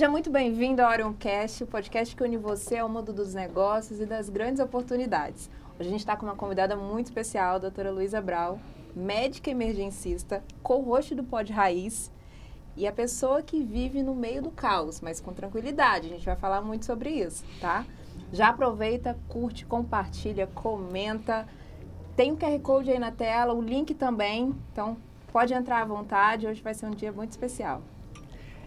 Seja muito bem-vindo ao Orioncast, o podcast que une você ao mundo dos negócios e das grandes oportunidades. Hoje a gente está com uma convidada muito especial, a doutora Luísa Brau, médica emergencista, co-host do Pod Raiz e a pessoa que vive no meio do caos, mas com tranquilidade. A gente vai falar muito sobre isso, tá? Já aproveita, curte, compartilha, comenta. Tem o QR Code aí na tela, o link também, então pode entrar à vontade. Hoje vai ser um dia muito especial.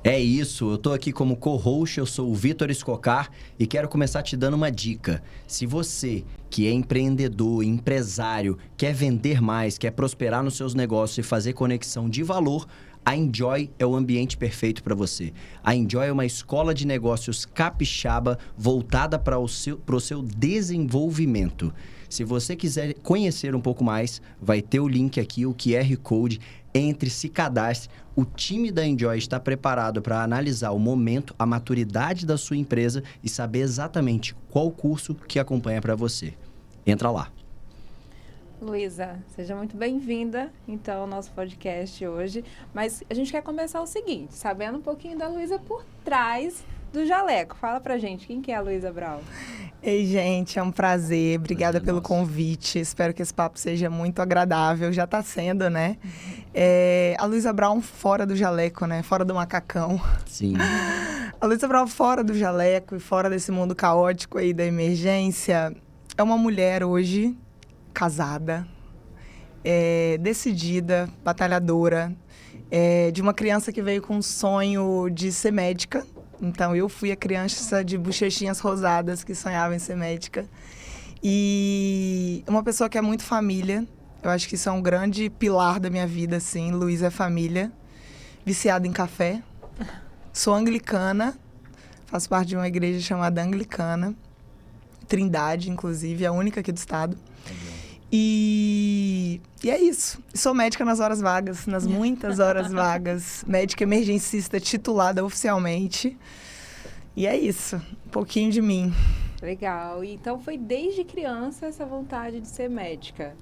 É isso, eu tô aqui como co-host, eu sou o Vitor Escocar e quero começar te dando uma dica. Se você, que é empreendedor, empresário, quer vender mais, quer prosperar nos seus negócios e fazer conexão de valor, a Enjoy é o ambiente perfeito para você. A Enjoy é uma escola de negócios capixaba voltada para o seu desenvolvimento. Se você quiser conhecer um pouco mais, vai ter o link aqui, o QR Code. Entre, se cadastre. O time da Enjoy está preparado para analisar o momento, a maturidade da sua empresa e saber exatamente qual curso que acompanha para você. Entra lá. Luísa, seja muito bem-vinda, então, ao nosso podcast hoje. Mas a gente quer começar o seguinte, sabendo um pouquinho da Luísa por trás do jaleco. Fala pra gente, quem que é a Luísa Brau? Ei, gente, é um prazer. Obrigada pelo convite. Espero que esse papo seja muito agradável. Já está sendo, né? A Luísa Brau fora do jaleco, né? Fora do macacão. Sim. A Luísa Brau fora do jaleco e fora desse mundo caótico aí da emergência. É uma mulher hoje casada, decidida, batalhadora, de uma criança que veio com um sonho de ser médica. Então, eu fui a criança de bochechinhas rosadas que sonhava em ser médica. E uma pessoa que é muito família. Eu acho que isso é um grande pilar da minha vida, assim. Luísa é família. Viciada em café. Sou anglicana. Faço parte de uma igreja chamada Anglicana. Trindade, inclusive, a única aqui do estado. E é isso. Sou médica nas horas vagas, nas muitas horas vagas. Médica emergencista titulada oficialmente. E é isso. Um pouquinho de mim. Legal. Então, foi desde criança essa vontade de ser médica?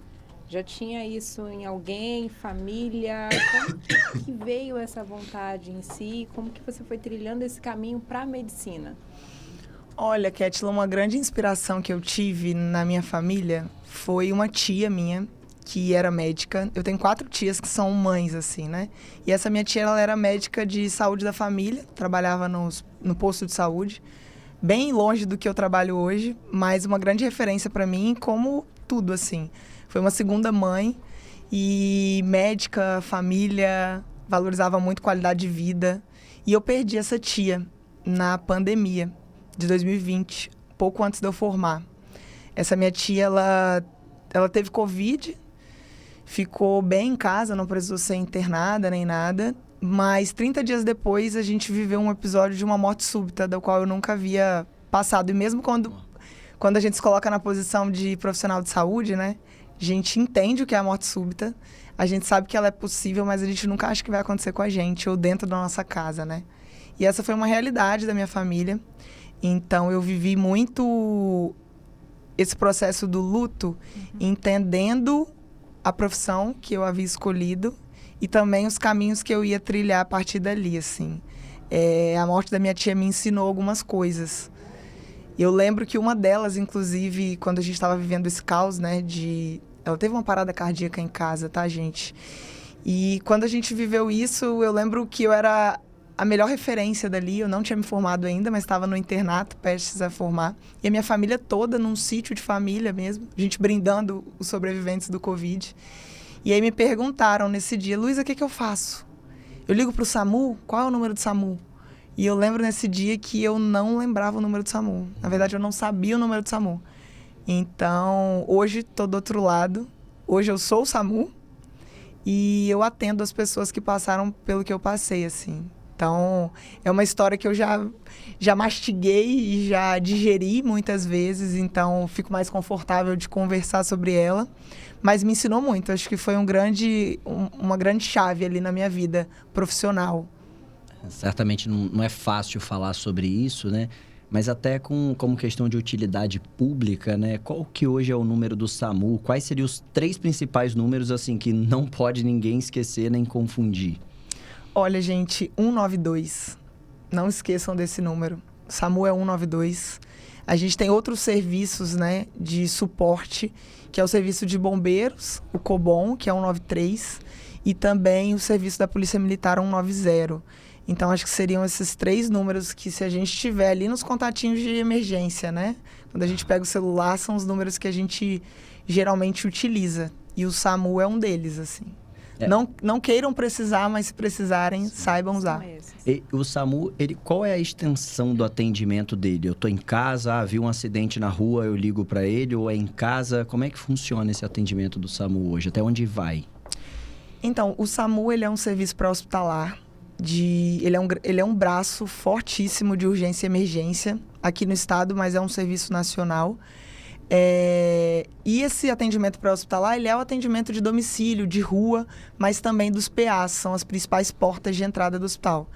Já tinha isso em alguém, família? Como que veio essa vontade em si? Como que você foi trilhando esse caminho para a medicina? Olha, Kétila, uma grande inspiração que eu tive na minha família foi uma tia minha, que era médica. Eu tenho 4 tias que são mães, assim, né? E essa minha tia, ela era médica de saúde da família, trabalhava no posto de saúde, bem longe do que eu trabalho hoje, mas uma grande referência para mim, como tudo, assim. Foi uma segunda mãe e médica, família, valorizava muito qualidade de vida. E eu perdi essa tia na pandemia de 2020, pouco antes de eu formar. Essa minha tia, ela teve Covid, ficou bem em casa, não precisou ser internada nem nada, mas 30 dias depois a gente viveu um episódio de uma morte súbita, da qual eu nunca havia passado. E mesmo quando a gente se coloca na posição de profissional de saúde, né, a gente entende o que é a morte súbita, a gente sabe que ela é possível, mas a gente nunca acha que vai acontecer com a gente ou dentro da nossa casa, né? E essa foi uma realidade da minha família. Então, eu vivi muito esse processo do luto, entendendo a profissão que eu havia escolhido e também os caminhos que eu ia trilhar a partir dali, assim. A morte da minha tia me ensinou algumas coisas. Eu lembro que uma delas, inclusive, quando a gente estava vivendo esse caos, né, ela teve uma parada cardíaca em casa, tá, gente? E quando a gente viveu isso, eu lembro que eu era a melhor referência dali. Eu não tinha me formado ainda, mas estava no internato, prestes a formar. E a minha família toda num sítio de família mesmo, a gente brindando os sobreviventes do Covid. E aí me perguntaram nesse dia, Luísa, o que eu faço? Eu ligo pro SAMU? Qual é o número do SAMU? E eu lembro nesse dia que eu não lembrava o número do SAMU. Na verdade, eu não sabia o número do SAMU. Então, hoje estou do outro lado. Hoje eu sou o SAMU e eu atendo as pessoas que passaram pelo que eu passei, assim. Então, é uma história que eu já mastiguei e já digeri muitas vezes, então fico mais confortável de conversar sobre ela. Mas me ensinou muito, acho que foi uma grande chave ali na minha vida profissional. Certamente não é fácil falar sobre isso, né? Mas até como questão de utilidade pública, né? Qual que hoje é o número do SAMU? Quais seriam os 3 principais números, assim, que não pode ninguém esquecer nem confundir? Olha, gente, 192. Não esqueçam desse número. SAMU é 192. A gente tem outros serviços, né, de suporte, que é o serviço de bombeiros, o COBOM, que é 193, e também o serviço da Polícia Militar 190. Então, acho que seriam esses 3 números que, se a gente tiver ali nos contatinhos de emergência, né? Quando a gente pega o celular, são os números que a gente geralmente utiliza. E o SAMU é um deles, assim. Não queiram precisar, mas se precisarem, saibam usar. E o SAMU, qual é a extensão do atendimento dele? Eu estou em casa, vi um acidente na rua, eu ligo para ele, ou é em casa? Como é que funciona esse atendimento do SAMU hoje? Até onde vai? Então, o SAMU, ele é um serviço pré-hospitalar. Ele é um braço fortíssimo de urgência e emergência aqui no estado, mas é um serviço nacional. E esse atendimento pré-hospitalar, ele é o atendimento de domicílio, de rua, mas também dos PAs, são as principais portas de entrada do hospital.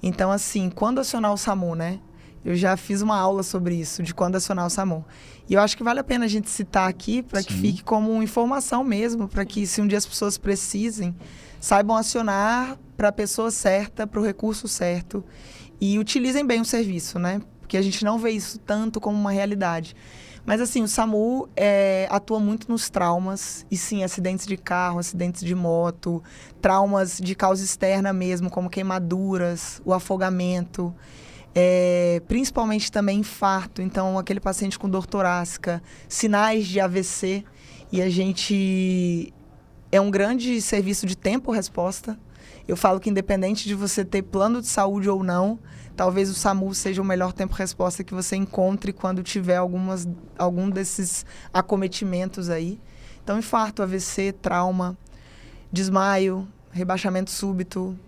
Então, assim, quando acionar o SAMU, né? Eu já fiz uma aula sobre isso, de quando acionar o SAMU. E eu acho que vale a pena a gente citar aqui, para que fique como informação mesmo, para que, se um dia as pessoas precisem, saibam acionar para a pessoa certa, para o recurso certo, e utilizem bem o serviço, né? Porque a gente não vê isso tanto como uma realidade. Mas, assim, o SAMU atua muito nos traumas, e sim, acidentes de carro, acidentes de moto, traumas de causa externa mesmo, como queimaduras, o afogamento, principalmente também infarto, então aquele paciente com dor torácica, sinais de AVC, e a gente é um grande serviço de tempo-resposta. Eu falo que, independente de você ter plano de saúde ou não, talvez o SAMU seja o melhor tempo-resposta que você encontre quando tiver algum desses acometimentos aí. Então, infarto, AVC, trauma, desmaio, rebaixamento súbito,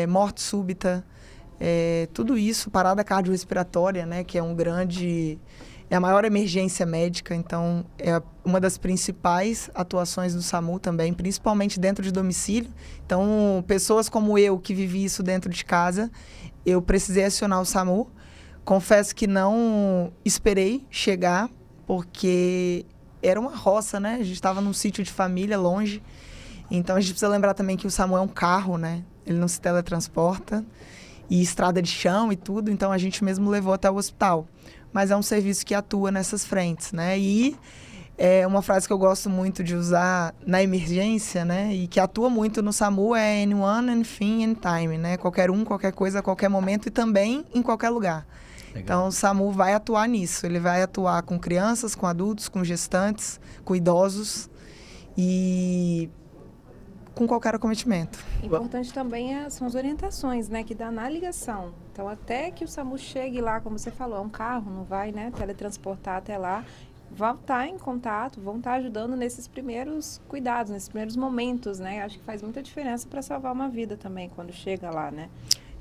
morte súbita, tudo isso, parada cardiorrespiratória, né, que é a maior emergência médica, então é uma das principais atuações do SAMU também, principalmente dentro de domicílio. Então, pessoas como eu, que vivi isso dentro de casa, eu precisei acionar o SAMU. Confesso que não esperei chegar, porque era uma roça, né? A gente estava num sítio de família, longe. Então, a gente precisa lembrar também que o SAMU é um carro, né? Ele não se teletransporta. E estrada de chão e tudo, então a gente mesmo levou até o hospital. Mas é um serviço que atua nessas frentes, né? E uma frase que eu gosto muito de usar na emergência, né? E que atua muito no SAMU é anyone, anything, anytime, né? Qualquer um, qualquer coisa, a qualquer momento e também em qualquer lugar. Legal. Então, o SAMU vai atuar nisso. Ele vai atuar com crianças, com adultos, com gestantes, com idosos e com qualquer acometimento. Importante também são as orientações, né, que dá na ligação. Então, até que o SAMU chegue lá, como você falou, é um carro, não vai, né, teletransportar até lá, vão estar em contato, vão estar ajudando nesses primeiros cuidados, nesses primeiros momentos, né? Acho que faz muita diferença para salvar uma vida também, quando chega lá, né?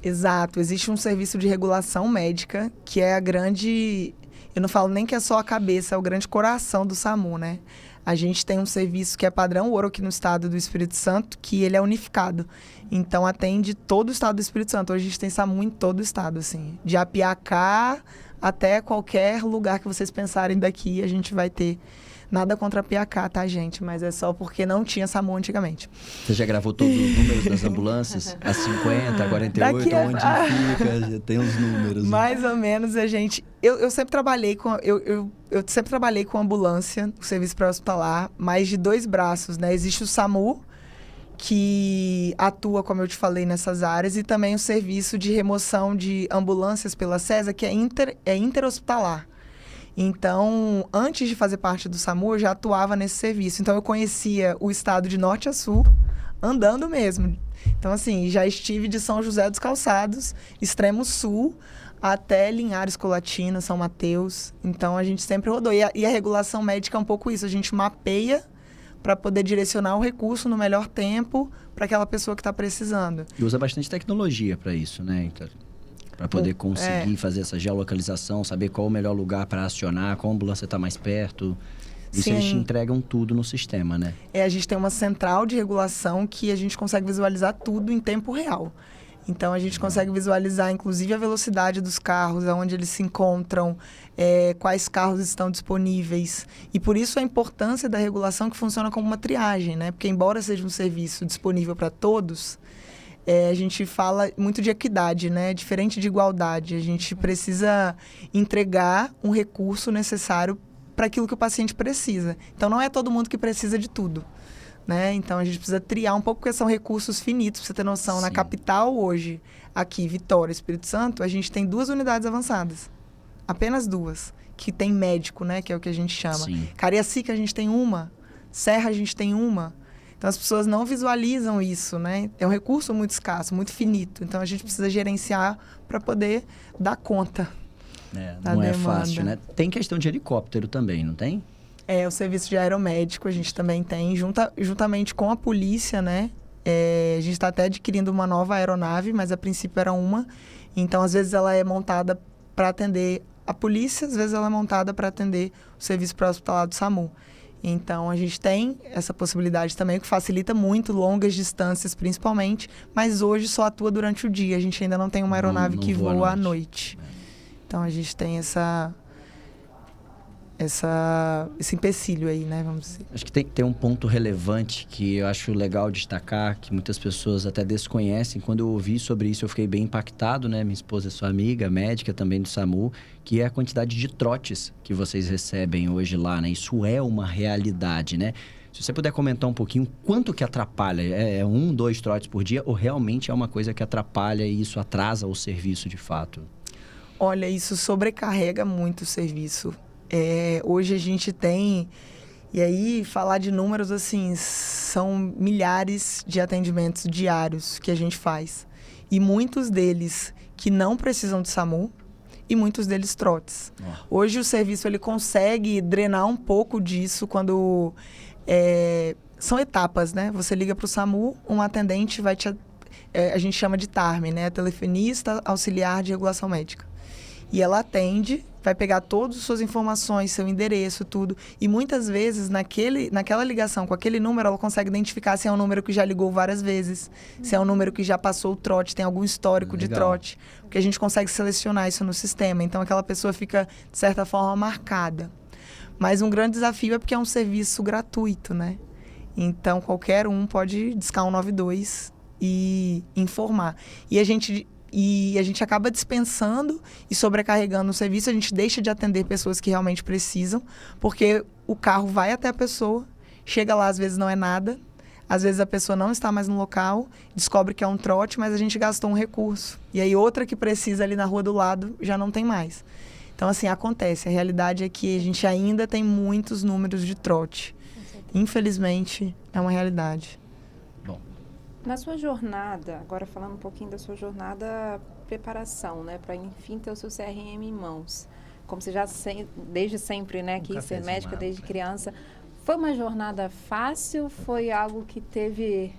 Exato. Existe um serviço de regulação médica, que é a grande... Eu não falo nem que é só a cabeça, é o grande coração do SAMU, né? A gente tem um serviço que é padrão ouro aqui no estado do Espírito Santo, que ele é unificado. Então, atende todo o estado do Espírito Santo. Hoje a gente tem SAMU em todo o estado, assim. De Apiacá até qualquer lugar que vocês pensarem daqui, a gente vai ter. Nada contra Apiacá, tá, gente? Mas é só porque não tinha SAMU antigamente. Você já gravou todos os números das ambulâncias? A 50, a 48, onde fica? Já tem os números. Mais ou menos, a gente... Eu sempre trabalhei com... Eu sempre trabalhei com ambulância, o serviço pré-hospitalar, mais de 2 braços, né? Existe o SAMU, que atua, como eu te falei, nessas áreas, e também o serviço de remoção de ambulâncias pela CESA, que é interhospitalar. Então, antes de fazer parte do SAMU, eu já atuava nesse serviço. Então, eu conhecia o estado de norte a sul, andando mesmo. Então, assim, já estive de São José dos Calçados, extremo sul, até Linhares, Colatina, São Mateus. Então, a gente sempre rodou. E a regulação médica é um pouco isso. A gente mapeia para poder direcionar o recurso no melhor tempo para aquela pessoa que está precisando. E usa bastante tecnologia para isso, né? Então, para poder conseguir fazer essa geolocalização, saber qual o melhor lugar para acionar, qual ambulância está mais perto. Isso eles te entregam tudo no sistema, né? A gente tem uma central de regulação que a gente consegue visualizar tudo em tempo real. Então, a gente consegue visualizar, inclusive, a velocidade dos carros, aonde eles se encontram, quais carros estão disponíveis. E por isso a importância da regulação, que funciona como uma triagem, né? Porque, embora seja um serviço disponível para todos, a gente fala muito de equidade, né? Diferente de igualdade. A gente precisa entregar um recurso necessário para aquilo que o paciente precisa. Então, não é todo mundo que precisa de tudo, né? Então, a gente precisa triar um pouco, porque são recursos finitos. Pra você ter noção, na capital hoje, aqui, Vitória, Espírito Santo, a gente tem 2 unidades avançadas. Apenas 2. Que tem médico, né? Que é o que a gente chama. Sim. Cariacica, a gente tem uma. Serra, a gente tem uma. Então, as pessoas não visualizam isso, né? É um recurso muito escasso, muito finito. Então, a gente precisa gerenciar para poder dar conta. Não é fácil, né? Tem questão de helicóptero também, não tem? O serviço de aeromédico a gente também tem, juntamente com a polícia, né? A gente está até adquirindo uma nova aeronave, mas a princípio era uma. Então, às vezes, ela é montada para atender a polícia, às vezes ela é montada para atender o serviço pré-hospitalar do SAMU. Então, a gente tem essa possibilidade também, que facilita muito longas distâncias, principalmente, mas hoje só atua durante o dia. A gente ainda não tem uma aeronave que voa à noite. Então, a gente tem esse empecilho aí, né, vamos dizer. Acho que tem um ponto relevante que eu acho legal destacar, que muitas pessoas até desconhecem. Quando eu ouvi sobre isso, eu fiquei bem impactado, né? Minha esposa é sua amiga, médica também do SAMU, que é a quantidade de trotes que vocês recebem hoje lá, né? Isso é uma realidade, né? Se você puder comentar um pouquinho, quanto que atrapalha? É 1, 2 trotes por dia ou realmente é uma coisa que atrapalha e isso atrasa o serviço de fato? Olha, isso sobrecarrega muito o serviço. Hoje a gente tem, e aí falar de números assim, são milhares de atendimentos diários que a gente faz. E muitos deles que não precisam de SAMU e muitos deles trotes. Hoje o serviço ele consegue drenar um pouco disso quando são etapas, né? Você liga para o SAMU, um atendente vai a gente chama de TARM, né? Telefonista auxiliar de regulação médica. E ela atende, vai pegar todas as suas informações, seu endereço, tudo. E muitas vezes, naquela ligação com aquele número, ela consegue identificar se é um número que já ligou várias vezes, se é um número que já passou o trote, tem algum histórico de trote. Porque a gente consegue selecionar isso no sistema. Então, aquela pessoa fica, de certa forma, marcada. Mas um grande desafio é porque é um serviço gratuito, né? Então, qualquer um pode discar 192 e informar. E a gente acaba dispensando e sobrecarregando o serviço. A gente deixa de atender pessoas que realmente precisam, porque o carro vai até a pessoa, chega lá, às vezes não é nada, às vezes a pessoa não está mais no local, descobre que é um trote, mas a gente gastou um recurso. E aí outra que precisa ali na rua do lado já não tem mais. Então, assim, acontece. A realidade é que a gente ainda tem muitos números de trote. Infelizmente, é uma realidade. Na sua jornada, agora falando um pouquinho da sua jornada preparação, né, para enfim ter o seu CRM em mãos, como você já desde sempre, né, quis ser médica desde criança, foi uma jornada fácil? Foi algo que teve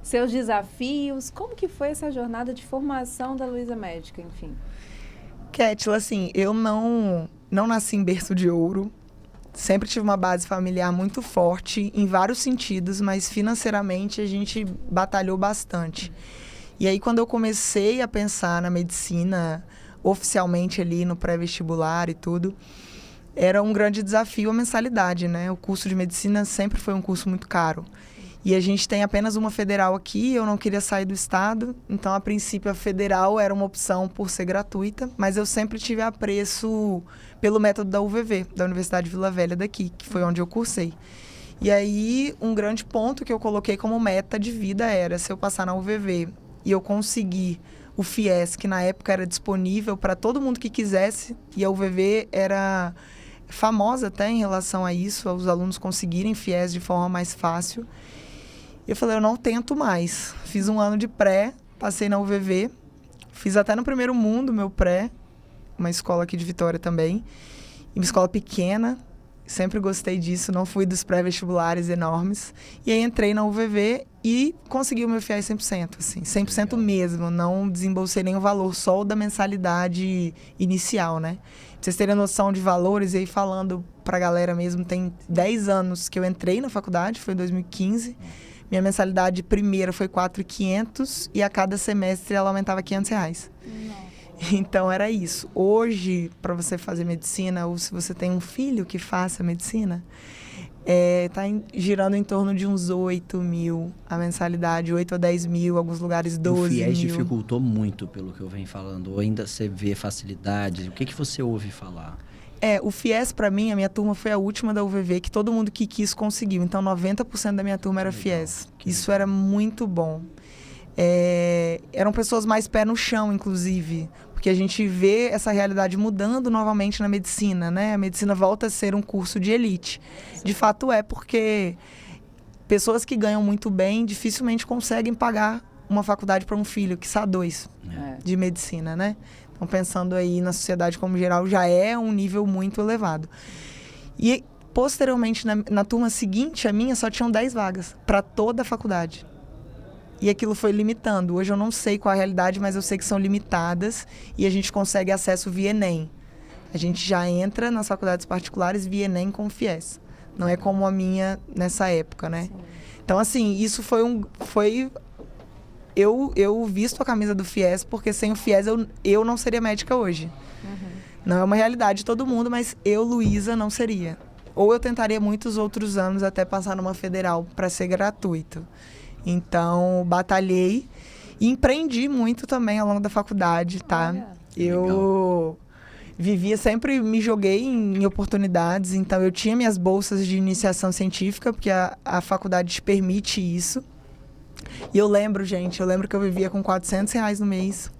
seus desafios? Como que foi essa jornada de formação da Luísa Médica, enfim? Kétila, assim, eu não nasci em berço de ouro. Sempre tive uma base familiar muito forte em vários sentidos, mas financeiramente a gente batalhou bastante. E aí, quando eu comecei a pensar na medicina, oficialmente ali no pré-vestibular e tudo, era um grande desafio a mensalidade, né? O curso de medicina sempre foi um curso muito caro. E a gente tem apenas uma federal aqui, eu não queria sair do estado, então a princípio a federal era uma opção por ser gratuita, mas eu sempre tive apreço pelo método da UVV, da Universidade de Vila Velha daqui, que foi onde eu cursei. E aí um grande ponto que eu coloquei como meta de vida era, se eu passar na UVV e eu conseguir o FIES, que na época era disponível para todo mundo que quisesse, e a UVV era famosa até em relação a isso, os alunos conseguirem FIES de forma mais fácil. Eu falei, eu não tento mais. Fiz um ano de pré, passei na UVV, fiz até no Primeiro Mundo meu pré, uma escola aqui de Vitória também, e uma escola pequena, sempre gostei disso, não fui dos pré-vestibulares enormes. E aí entrei na UVV e consegui o meu FIES 100%, assim, 100% mesmo, não desembolsei nem o valor, só o da mensalidade inicial, né? Pra vocês terem noção de valores, e aí falando pra galera mesmo, tem 10 anos que eu entrei na faculdade, foi em 2015, minha mensalidade primeira foi R$4.500 e a cada semestre ela aumentava R$500. Então era isso. Hoje, para você fazer medicina, ou se você tem um filho que faça medicina, girando em torno de uns 8 mil a mensalidade, 8 a 10 mil, alguns lugares 12 O FIES mil. dificultou muito, pelo que eu venho falando. Ou ainda você vê facilidades? O que você ouve falar? O FIES, pra mim, a minha turma foi a última da UVV que todo mundo que quis conseguiu. Então, 90% da minha turma era FIES. Isso era muito bom. Eram pessoas mais pé no chão, inclusive. Porque a gente vê essa realidade mudando novamente na medicina, né? A medicina volta a ser um curso de elite. De fato porque pessoas que ganham muito bem dificilmente conseguem pagar uma faculdade para um filho, quiçá 2, de medicina, né? Então, pensando aí na sociedade como geral, já é um nível muito elevado. E, posteriormente, na turma seguinte, a minha, só tinham 10 vagas para toda a faculdade. E aquilo foi limitando. Hoje eu não sei qual a realidade, mas eu sei que são limitadas e a gente consegue acesso via Enem. A gente já entra nas faculdades particulares via Enem com FIES. Não é como a minha nessa época, né? Sim. Então, assim, isso Eu visto a camisa do FIES porque sem o FIES eu não seria médica hoje. Não é uma realidade de todo mundo, mas eu, Luísa, não seria. Ou eu tentaria muitos outros anos até passar numa federal para ser gratuito. Então, batalhei e empreendi muito também ao longo da faculdade, tá? Olha, eu vivia, sempre me joguei em oportunidades, então eu tinha minhas bolsas de iniciação científica, porque a faculdade te permite isso. E eu lembro que eu vivia com R$400 no mês,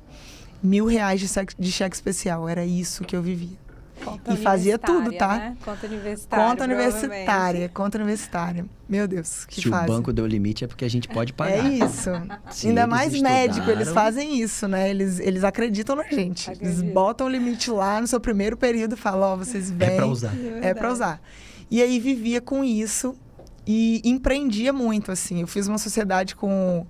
R$1.000 de cheque especial, era isso que eu vivia. Conta e fazia tudo, tá? Né? Conta universitária. Conta universitária. Meu Deus, que Se fase. o banco deu limite é porque a gente pode pagar. É isso. Ainda mais médico, eles fazem isso, né? Eles acreditam na gente. Eles botam o limite lá no seu primeiro período e falam, vocês vêm. É pra usar. É pra usar. E aí vivia com isso e empreendia muito, assim. Eu fiz uma sociedade com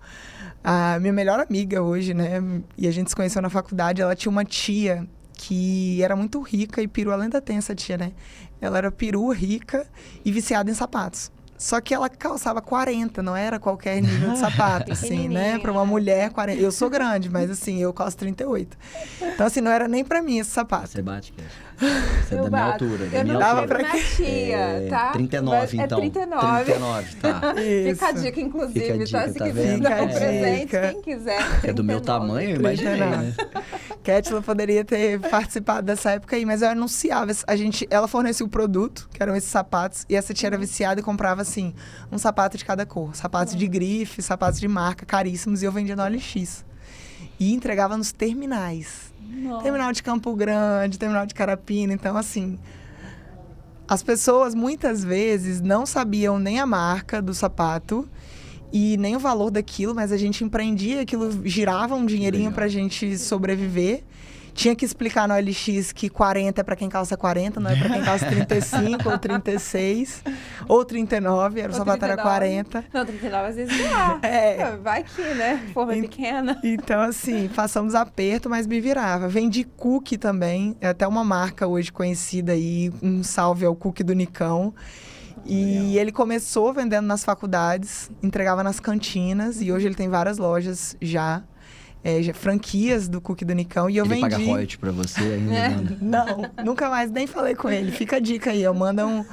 a minha melhor amiga hoje, né? E a gente se conheceu na faculdade. Ela tinha uma tia que era muito rica e peru, ela ainda tem essa tia, né? Ela era peru, rica e viciada em sapatos. Só que ela calçava 40, não era qualquer nível de sapato, assim, né? Para uma mulher, 40. Eu sou grande, mas assim, eu calço 38. Então, assim, não era nem para mim esse sapato. Você bate, Cash? Você é da minha altura. Eu não dava chego pra na tia, tá? 39, então. 39. 39, tá. Isso. Fica a dica, inclusive, Fica a dica, tá? Se tá quiser vendo? dar um Fica a presente, dica. quem quiser. É do meu 39. tamanho, eu imaginei, né? Kétila poderia ter participado dessa época aí, mas eu anunciava. Ela fornecia o produto, que eram esses sapatos, e essa tia era viciada e comprava, assim, um sapato de cada cor. Sapatos de grife, sapatos de marca, caríssimos, e eu vendia no OLX. E entregava nos terminais. Nossa. Terminal de Campo Grande, terminal de Carapina. Então, assim, as pessoas muitas vezes não sabiam nem a marca do sapato e nem o valor daquilo, mas a gente empreendia, aquilo girava um dinheirinho pra gente sobreviver. Tinha que explicar no OLX que 40 é para quem calça 40, não é para quem calça 35 ou 36 ou 39, era o sapato era 40. Não, 39 às vezes dá. Vai que, né? Forma pequena. Então, assim, passamos aperto, mas me virava. Vendi cookie também, é até uma marca hoje conhecida aí, um salve ao cookie do Nicão. E ele começou vendendo nas faculdades, entregava nas cantinas, e hoje ele tem várias lojas já franquias do cookie do Nicão, e eu vendi. Ele paga royalties pra você ainda? Não, nunca mais nem falei com ele. Fica a dica aí, eu mando um...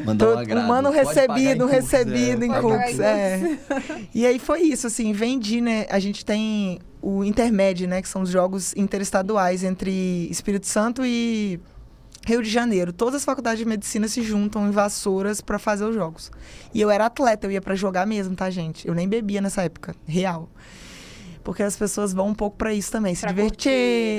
Manda um recebido em cookies. Cookies. E aí foi isso, assim, vendi, né? A gente tem o Intermed, né? Que são os jogos interestaduais entre Espírito Santo e Rio de Janeiro. Todas as faculdades de medicina se juntam em Vassouras para fazer os jogos. E eu era atleta, eu ia para jogar mesmo, tá, gente? Eu nem bebia nessa época, real. Porque as pessoas vão um pouco para isso também, se divertir, curtir,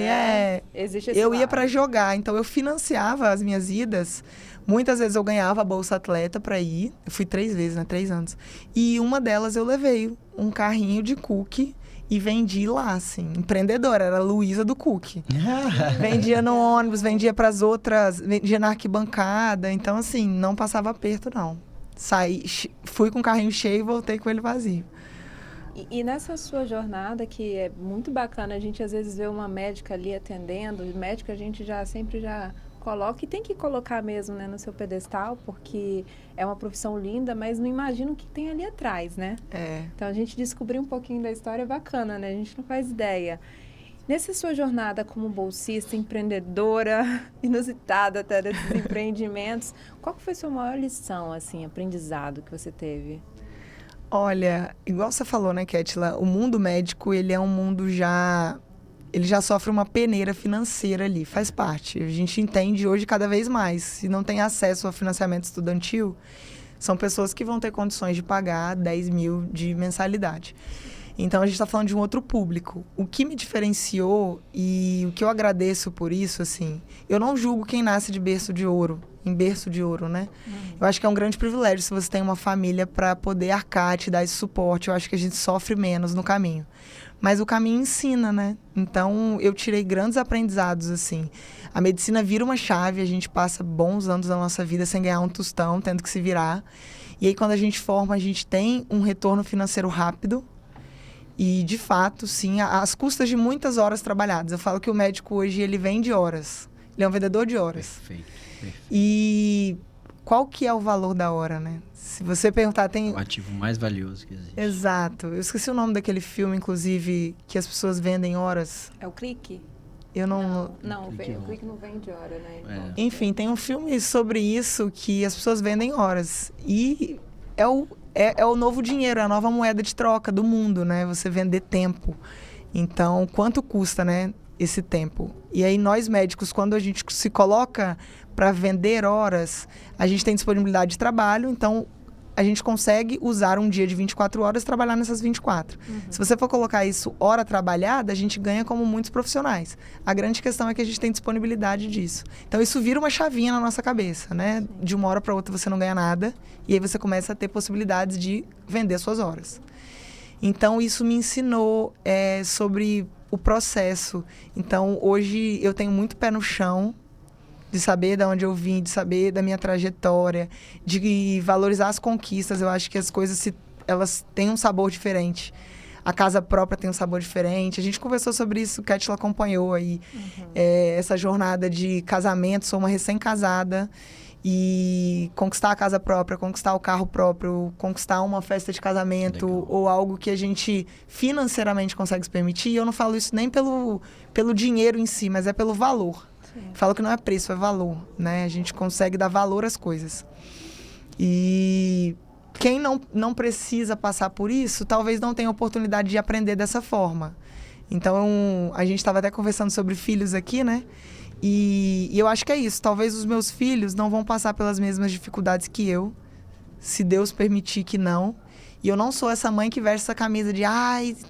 né? Existe esse Eu ia lado. para jogar, então eu financiava as minhas idas. Muitas vezes eu ganhava a bolsa atleta para ir. Eu fui 3 vezes, né? 3 anos. E uma delas eu levei um carrinho de cookie e vendi lá, assim. Empreendedora, era a Luísa do cookie. Vendia no ônibus, vendia para as outras, vendia na arquibancada. Então, assim, não passava aperto, não. Fui com o carrinho cheio e voltei com ele vazio. E nessa sua jornada, que é muito bacana, a gente às vezes vê uma médica ali atendendo, e médica a gente sempre coloca, e tem que colocar mesmo, né, no seu pedestal, porque é uma profissão linda, mas não imagina o que tem ali atrás, né? Então a gente descobrir um pouquinho da história é bacana, né? A gente não faz ideia. Nessa sua jornada como bolsista, empreendedora, inusitada até desses empreendimentos, qual que foi a sua maior lição, assim, aprendizado que você teve? Olha, igual você falou, né, Kétila, o mundo médico, ele é um mundo ele já sofre uma peneira financeira ali, faz parte. A gente entende hoje cada vez mais. Se não tem acesso ao financiamento estudantil, são pessoas que vão ter condições de pagar 10 mil de mensalidade. Então, a gente está falando de um outro público. O que me diferenciou e o que eu agradeço por isso, assim, eu não julgo quem nasce de berço de ouro, em berço de ouro, né? Eu acho que é um grande privilégio se você tem uma família para poder arcar, te dar esse suporte. Eu acho que a gente sofre menos no caminho. Mas o caminho ensina, né? Então, eu tirei grandes aprendizados, assim. A medicina vira uma chave, a gente passa bons anos da nossa vida sem ganhar um tostão, tendo que se virar. E aí, quando a gente forma, a gente tem um retorno financeiro rápido. E, de fato, sim, às custas de muitas horas trabalhadas. Eu falo que o médico hoje, ele vende horas. Ele é um vendedor de horas. Perfeito. E qual que é o valor da hora, né? Se você perguntar, tem... O ativo mais valioso que existe. Exato. Eu esqueci o nome daquele filme, inclusive, que as pessoas vendem horas. É o clique? Eu não... Não, o clique não vende hora, né? Enfim, tem um filme sobre isso que as pessoas vendem horas. E é o novo dinheiro, é a nova moeda de troca do mundo, né? Você vender tempo. Então, quanto custa, né, esse tempo? E aí, nós médicos, quando a gente se coloca para vender horas, a gente tem disponibilidade de trabalho, então a gente consegue usar um dia de 24 horas e trabalhar nessas 24. Se você for colocar isso hora trabalhada, a gente ganha como muitos profissionais. A grande questão é que a gente tem disponibilidade disso. Então, isso vira uma chavinha na nossa cabeça, né? De uma hora para outra você não ganha nada e aí você começa a ter possibilidades de vender suas horas. Então, isso me ensinou sobre o processo. Então, hoje eu tenho muito pé no chão, de saber de onde eu vim, de saber da minha trajetória, de valorizar as conquistas. Eu acho que as coisas, elas têm um sabor diferente. A casa própria tem um sabor diferente. A gente conversou sobre isso, Kétila acompanhou aí essa jornada de casamento. Sou uma recém-casada e conquistar a casa própria, conquistar o carro próprio, conquistar uma festa de casamento. Legal. Ou algo que a gente financeiramente consegue se permitir. E eu não falo isso nem pelo dinheiro em si, mas é pelo valor. Falo que não é preço, é valor, né? A gente consegue dar valor às coisas. E quem não precisa passar por isso, talvez não tenha oportunidade de aprender dessa forma. Então, a gente estava até conversando sobre filhos aqui, né? E eu acho que é isso. Talvez os meus filhos não vão passar pelas mesmas dificuldades que eu, se Deus permitir que não. E eu não sou essa mãe que veste essa camisa de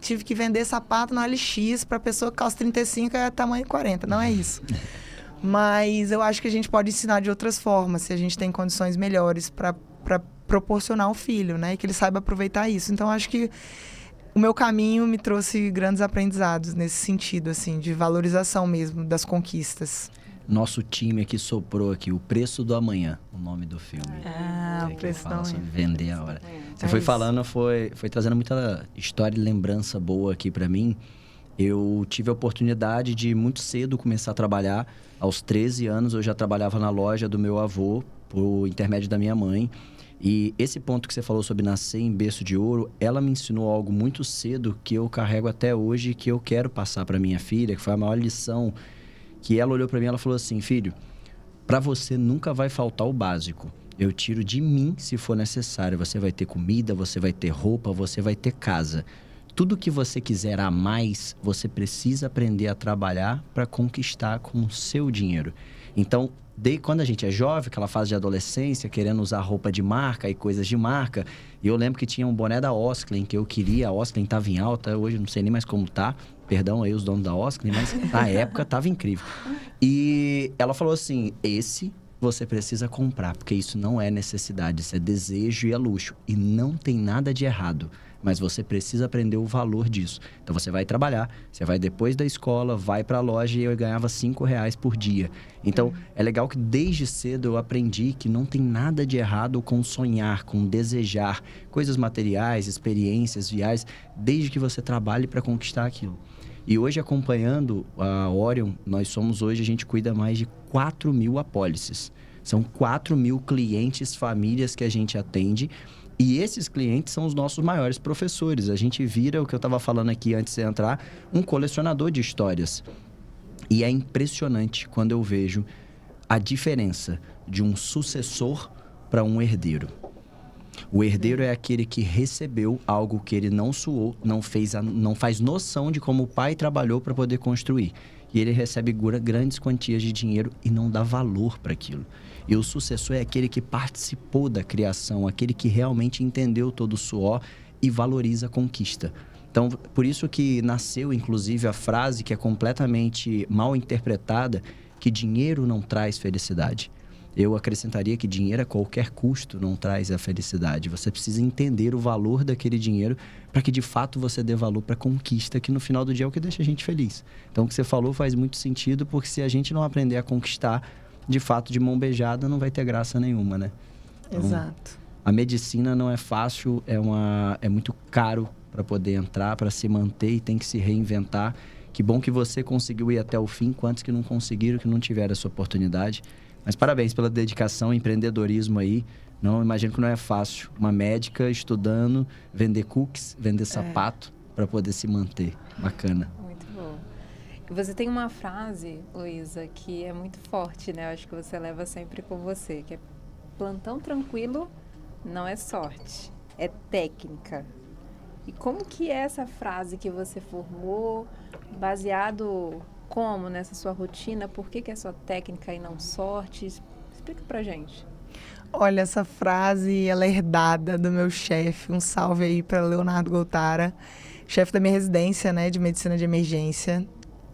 tive que vender sapato na LX para pessoa que calça 35 é tamanho 40. Não é isso. Mas eu acho que a gente pode ensinar de outras formas, se a gente tem condições melhores para proporcionar ao filho, né? E que ele saiba aproveitar isso. Então, acho que o meu caminho me trouxe grandes aprendizados nesse sentido, assim, de valorização mesmo das conquistas. Nosso time aqui soprou aqui, O Preço do Amanhã, o nome do filme. O Preço do Amanhã. Vender a hora. Você foi falando, foi trazendo muita história e lembrança boa aqui para mim. Eu tive a oportunidade de muito cedo começar a trabalhar. Aos 13 anos eu já trabalhava na loja do meu avô, por intermédio da minha mãe. E esse ponto que você falou sobre nascer em berço de ouro, ela me ensinou algo muito cedo que eu carrego até hoje e que eu quero passar para minha filha, que foi a maior lição. Que ela olhou para mim e ela falou assim: filho, para você nunca vai faltar o básico. Eu tiro de mim se for necessário. Você vai ter comida, você vai ter roupa, você vai ter casa. Tudo que você quiser a mais, você precisa aprender a trabalhar para conquistar com o seu dinheiro. Então, quando a gente é jovem, aquela fase de adolescência, querendo usar roupa de marca e coisas de marca, e eu lembro que tinha um boné da Osklen que eu queria, a Osklen estava em alta, hoje eu não sei nem mais como tá, perdão aí os donos da Osklen, mas na época estava incrível. E ela falou assim: esse você precisa comprar, porque isso não é necessidade, isso é desejo e é luxo. E não tem nada de errado, mas você precisa aprender o valor disso. Então, você vai trabalhar, você vai depois da escola, vai para a loja e eu ganhava R$5 por dia. Então, é legal que desde cedo eu aprendi que não tem nada de errado com sonhar, com desejar coisas materiais, experiências, viagens, desde que você trabalhe para conquistar aquilo. E hoje, acompanhando a Orion, a gente cuida mais de 4.000 apólices. São 4.000 clientes, famílias que a gente atende. E esses clientes são os nossos maiores professores. A gente vira, o que eu estava falando aqui antes de entrar, um colecionador de histórias. E é impressionante quando eu vejo a diferença de um sucessor para um herdeiro. O herdeiro é aquele que recebeu algo que ele não suou, não faz noção de como o pai trabalhou para poder construir. E ele recebe grandes quantias de dinheiro e não dá valor para aquilo. E o sucessor é aquele que participou da criação, aquele que realmente entendeu todo o suor e valoriza a conquista. Então, por isso que nasceu, inclusive, a frase que é completamente mal interpretada, que dinheiro não traz felicidade. Eu acrescentaria que dinheiro a qualquer custo não traz a felicidade. Você precisa entender o valor daquele dinheiro para que, de fato, você dê valor para a conquista, que no final do dia é o que deixa a gente feliz. Então, o que você falou faz muito sentido, porque se a gente não aprender a conquistar, de fato, de mão beijada, não vai ter graça nenhuma, né? Então, Exato. a medicina não é fácil, é muito caro para poder entrar, para se manter e tem que se reinventar. Que bom que você conseguiu ir até o fim, quantos que não conseguiram, que não tiveram essa oportunidade. Mas parabéns pela dedicação, empreendedorismo aí. Não, imagino que não é fácil. Uma médica estudando, vender cookies, vender sapato para poder se manter. Bacana. Muito bom. E você tem uma frase, Luísa, que é muito forte, né? Eu acho que você leva sempre com você, que é plantão tranquilo não é sorte, é técnica. E como que é essa frase que você formou, baseado como nessa sua rotina? Por que é só técnica e não sorte? Explica pra gente. Olha, essa frase, ela é herdada do meu chefe. Um salve aí para Leonardo Goltara, chefe da minha residência, né, de medicina de emergência.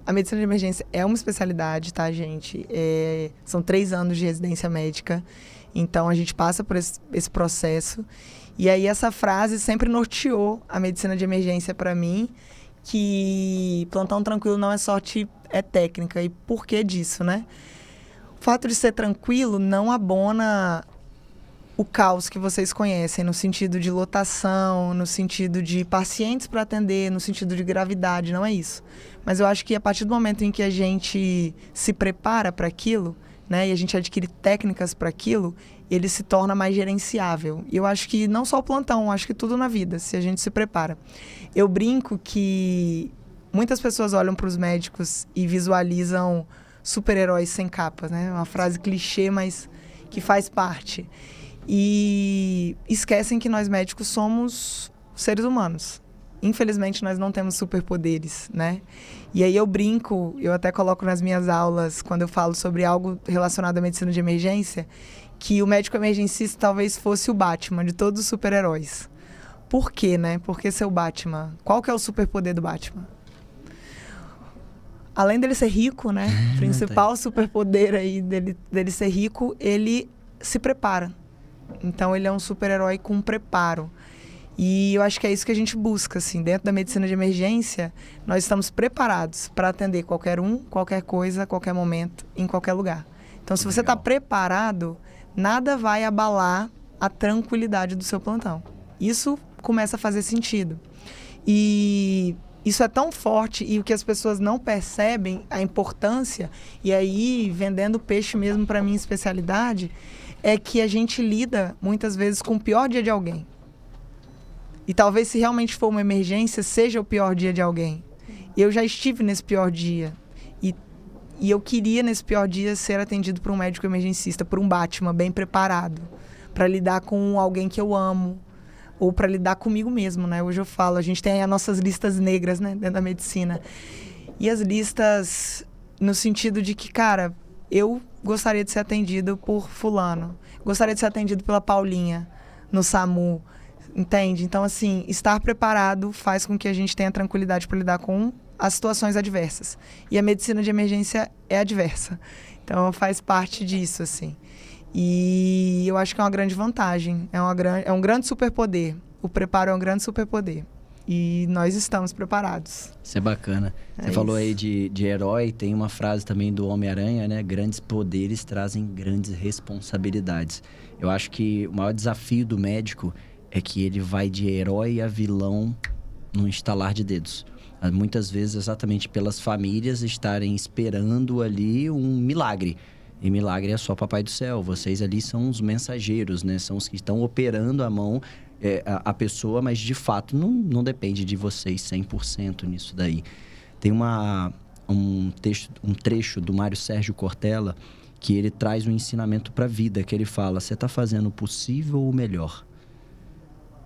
A medicina de emergência é uma especialidade, tá, gente? São 3 anos de residência médica, então a gente passa por esse processo. E aí essa frase sempre norteou a medicina de emergência para mim, que plantão tranquilo não é sorte, é técnica. E por que disso, né? O fato de ser tranquilo não abona o caos que vocês conhecem, no sentido de lotação, no sentido de pacientes para atender, no sentido de gravidade, não é isso. Mas eu acho que a partir do momento em que a gente se prepara para aquilo, né, e a gente adquire técnicas para aquilo, ele se torna mais gerenciável. E eu acho que não só o plantão, acho que tudo na vida, se a gente se prepara. Eu brinco que muitas pessoas olham para os médicos e visualizam super-heróis sem capas, né? Uma frase clichê, mas que faz parte. E esquecem que nós médicos somos seres humanos. Infelizmente, nós não temos superpoderes, né? E aí eu brinco, eu até coloco nas minhas aulas, quando eu falo sobre algo relacionado à medicina de emergência, que o médico emergencista talvez fosse o Batman de todos os super-heróis. Por quê, né? Por que ser o Batman? Qual que é o superpoder do Batman? Além dele ser rico, né? O principal superpoder aí dele ser rico, ele se prepara. Então, ele é um super-herói com preparo. E eu acho que é isso que a gente busca, assim. Dentro da medicina de emergência, nós estamos preparados para atender qualquer um, qualquer coisa, qualquer momento, em qualquer lugar. Então, se você está preparado, nada vai abalar a tranquilidade do seu plantão. Isso começa a fazer sentido. E isso é tão forte, e o que as pessoas não percebem, a importância, e aí, vendendo peixe mesmo para minha especialidade, é que a gente lida, muitas vezes, com o pior dia de alguém. E talvez, se realmente for uma emergência, seja o pior dia de alguém. Eu já estive nesse pior dia. E eu queria, nesse pior dia, ser atendido por um médico emergencista, por um Batman bem preparado, para lidar com alguém que eu amo, ou para lidar comigo mesmo, né? Hoje eu falo, a gente tem as nossas listas negras, né, dentro da medicina. E as listas no sentido de que, cara, eu gostaria de ser atendido por fulano, gostaria de ser atendido pela Paulinha, no SAMU, entende? Então, assim, estar preparado faz com que a gente tenha tranquilidade para lidar com as situações adversas. E a medicina de emergência é adversa. Então, faz parte disso, assim. E eu acho que é uma grande vantagem. É um grande superpoder. O preparo é um grande superpoder. E nós estamos preparados. Isso é bacana. Você falou aí de herói, tem uma frase também do Homem-Aranha, né? Grandes poderes trazem grandes responsabilidades. Eu acho que o maior desafio do médico é que ele vai de herói a vilão num estalar de dedos. Muitas vezes exatamente pelas famílias estarem esperando ali um milagre. E milagre é só Papai do Céu. Vocês ali são os mensageiros, né? São os que estão operando a mão a pessoa, mas de fato não depende de vocês 100% nisso daí. Tem um trecho do Mário Sérgio Cortella que ele traz um ensinamento para a vida, que ele fala: você está fazendo o possível ou o melhor?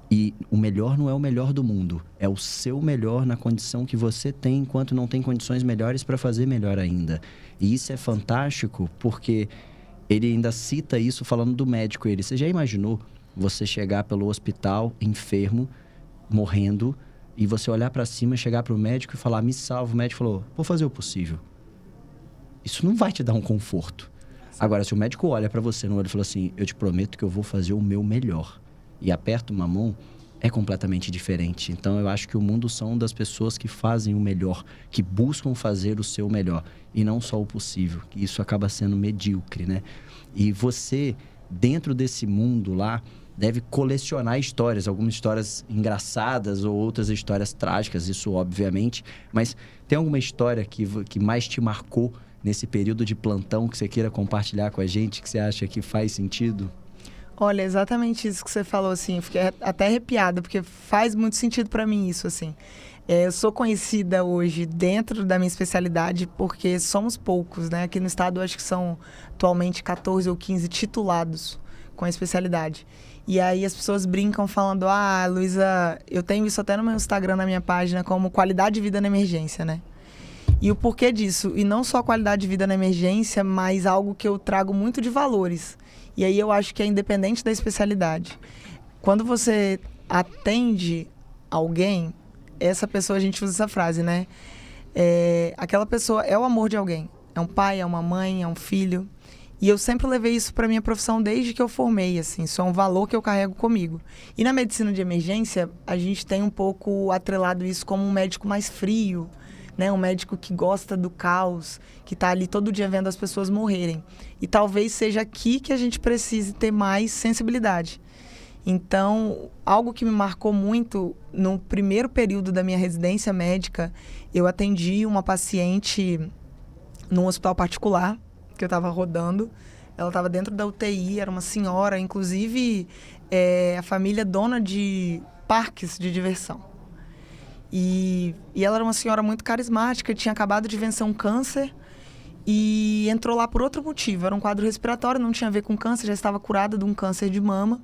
E o melhor não é o melhor do mundo, é o seu melhor na condição que você tem, enquanto não tem condições melhores para fazer melhor ainda. E isso é fantástico, porque ele ainda cita isso falando do médico. Você já imaginou você chegar pelo hospital, enfermo, morrendo, e você olhar para cima, chegar para o médico e falar: me salva? O médico falou: vou fazer o possível. Isso não vai te dar um conforto. Agora, se o médico olha para você no olho e fala assim: eu te prometo que eu vou fazer o meu melhor, e aperta uma mão, é completamente diferente. Então, eu acho que o mundo são das pessoas que fazem o melhor, que buscam fazer o seu melhor, e não só o possível. Isso acaba sendo medíocre, né? E você, dentro desse mundo lá, deve colecionar histórias, algumas histórias engraçadas ou outras histórias trágicas, isso obviamente. Mas tem alguma história que mais te marcou nesse período de plantão que você queira compartilhar com a gente, que você acha que faz sentido? Olha, exatamente isso que você falou, assim, eu fiquei até arrepiada, porque faz muito sentido para mim isso, assim. Eu sou conhecida hoje dentro da minha especialidade porque somos poucos, né? Aqui no estado eu acho que são atualmente 14 ou 15 titulados com a especialidade. E aí as pessoas brincam falando: ah, Luísa, eu tenho isso até no meu Instagram, na minha página, como qualidade de vida na emergência, né? E o porquê disso? E não só qualidade de vida na emergência, mas algo que eu trago muito de valores. E aí eu acho que é independente da especialidade. Quando você atende alguém, essa pessoa, a gente usa essa frase, né? Aquela pessoa é o amor de alguém. É um pai, é uma mãe, é um filho. E eu sempre levei isso para minha profissão desde que eu formei, assim. Isso é um valor que eu carrego comigo. E na medicina de emergência, a gente tem um pouco atrelado isso como um médico mais frio, né? Um médico que gosta do caos, que está ali todo dia vendo as pessoas morrerem. E talvez seja aqui que a gente precise ter mais sensibilidade. Então, algo que me marcou muito, no primeiro período da minha residência médica, eu atendi uma paciente num hospital particular, que eu estava rodando. Ela estava dentro da UTI, era uma senhora, inclusive a família dona de parques de diversão. E ela era uma senhora muito carismática, tinha acabado de vencer um câncer e entrou lá por outro motivo. Era um quadro respiratório, não tinha a ver com câncer, já estava curada de um câncer de mama.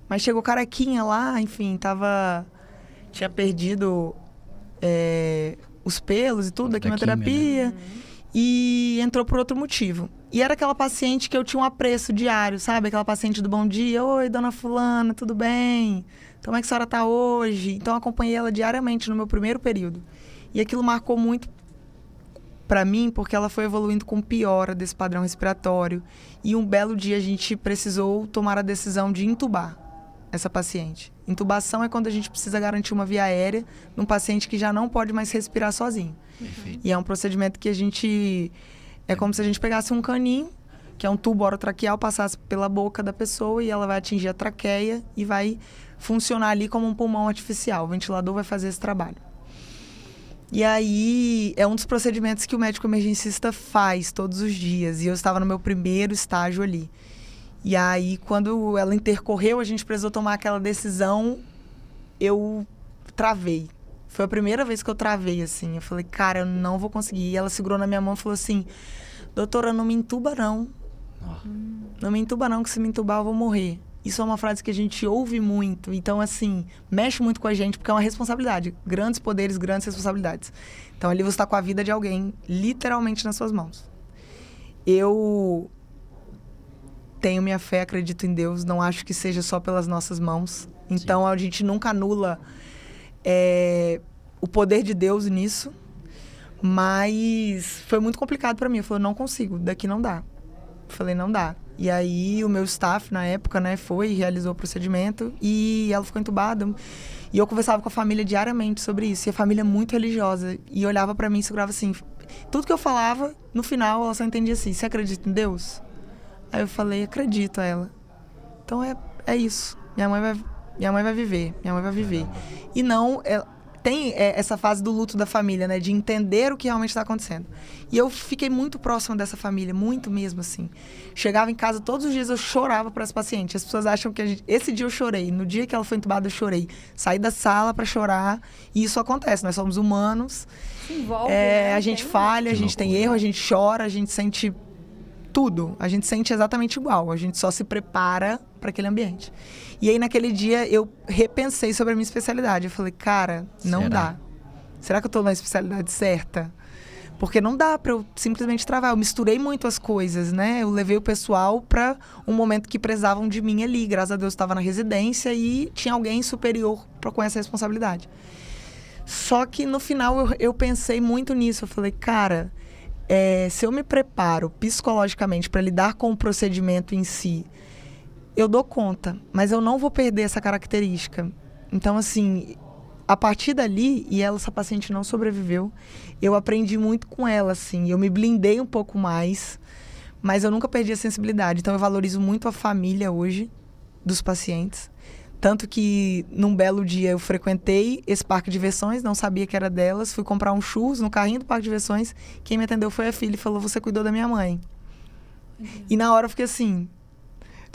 Mas chegou carequinha lá, enfim, tinha perdido os pelos e tudo, da quimioterapia, né? E entrou por outro motivo. E era aquela paciente que eu tinha um apreço diário, sabe? Aquela paciente do bom dia: oi, dona fulana, tudo bem? Como é que a senhora está hoje? Então, eu acompanhei ela diariamente no meu primeiro período. E aquilo marcou muito para mim, porque ela foi evoluindo com piora desse padrão respiratório. E um belo dia a gente precisou tomar a decisão de intubar essa paciente. Intubação é quando a gente precisa garantir uma via aérea num paciente que já não pode mais respirar sozinho. Perfeito. E é um procedimento que a gente... É como se a gente pegasse um caninho, que é um tubo orotraqueal, passasse pela boca da pessoa e ela vai atingir a traqueia e vai funcionar ali como um pulmão artificial. O ventilador vai fazer esse trabalho. E aí, é um dos procedimentos que o médico emergencista faz todos os dias. E eu estava no meu primeiro estágio ali. E aí, quando ela intercorreu, a gente precisou tomar aquela decisão, eu travei. Foi a primeira vez que eu travei, assim. Eu falei: cara, eu não vou conseguir. E ela segurou na minha mão e falou assim: doutora, não me entuba, não. Não me entuba, não, que se me entubar eu vou morrer. Isso é uma frase que a gente ouve muito. Então, assim, mexe muito com a gente, porque é uma responsabilidade. Grandes poderes, grandes responsabilidades. Então, ali você está com a vida de alguém, literalmente, nas suas mãos. Eu tenho minha fé, acredito em Deus. Não acho que seja só pelas nossas mãos. Então, sim, a gente nunca anula o poder de Deus nisso. Mas foi muito complicado para mim. Eu falei: não consigo, daqui não dá. Eu falei: não dá. E aí o meu staff, na época, né, foi e realizou o procedimento e ela ficou entubada. E eu conversava com a família diariamente sobre isso. E a família é muito religiosa. E olhava pra mim e segurava assim. Tudo que eu falava, no final, ela só entendia assim: você acredita em Deus? Aí eu falei: acredito a ela. Então é isso. Minha mãe vai viver. Minha mãe vai viver. E não... tem essa fase do luto da família, né? De entender o que realmente está acontecendo. E eu fiquei muito próxima dessa família, muito mesmo, assim. Chegava em casa todos os dias, eu chorava para essa paciente. As pessoas acham que esse dia eu chorei. No dia que ela foi entubada, eu chorei. Saí da sala para chorar. E isso acontece, nós somos humanos. Se envolve, né? A gente falha, a gente tem erro, a gente chora, a gente sente tudo. A gente sente exatamente igual. A gente só se prepara para aquele ambiente. E aí, naquele dia, eu repensei sobre a minha especialidade. Eu falei, cara, não dá. Será que eu tô na especialidade certa? Porque não dá para eu simplesmente travar. Eu misturei muito as coisas, né? Eu levei o pessoal para um momento que precisavam de mim ali. Graças a Deus, eu estava na residência e tinha alguém superior com essa responsabilidade. Só que, no final, eu pensei muito nisso. Eu falei, cara, se eu me preparo psicologicamente para lidar com o procedimento em si, eu dou conta, mas eu não vou perder essa característica. Então, assim, a partir dali, e essa paciente não sobreviveu, eu aprendi muito com ela, assim. Eu me blindei um pouco mais, mas eu nunca perdi a sensibilidade. Então, eu valorizo muito a família hoje dos pacientes. Tanto que, num belo dia, eu frequentei esse parque de diversões, não sabia que era delas, fui comprar um churros no carrinho do parque de diversões. Quem me atendeu foi a filha e falou, você cuidou da minha mãe. E na hora eu fiquei assim...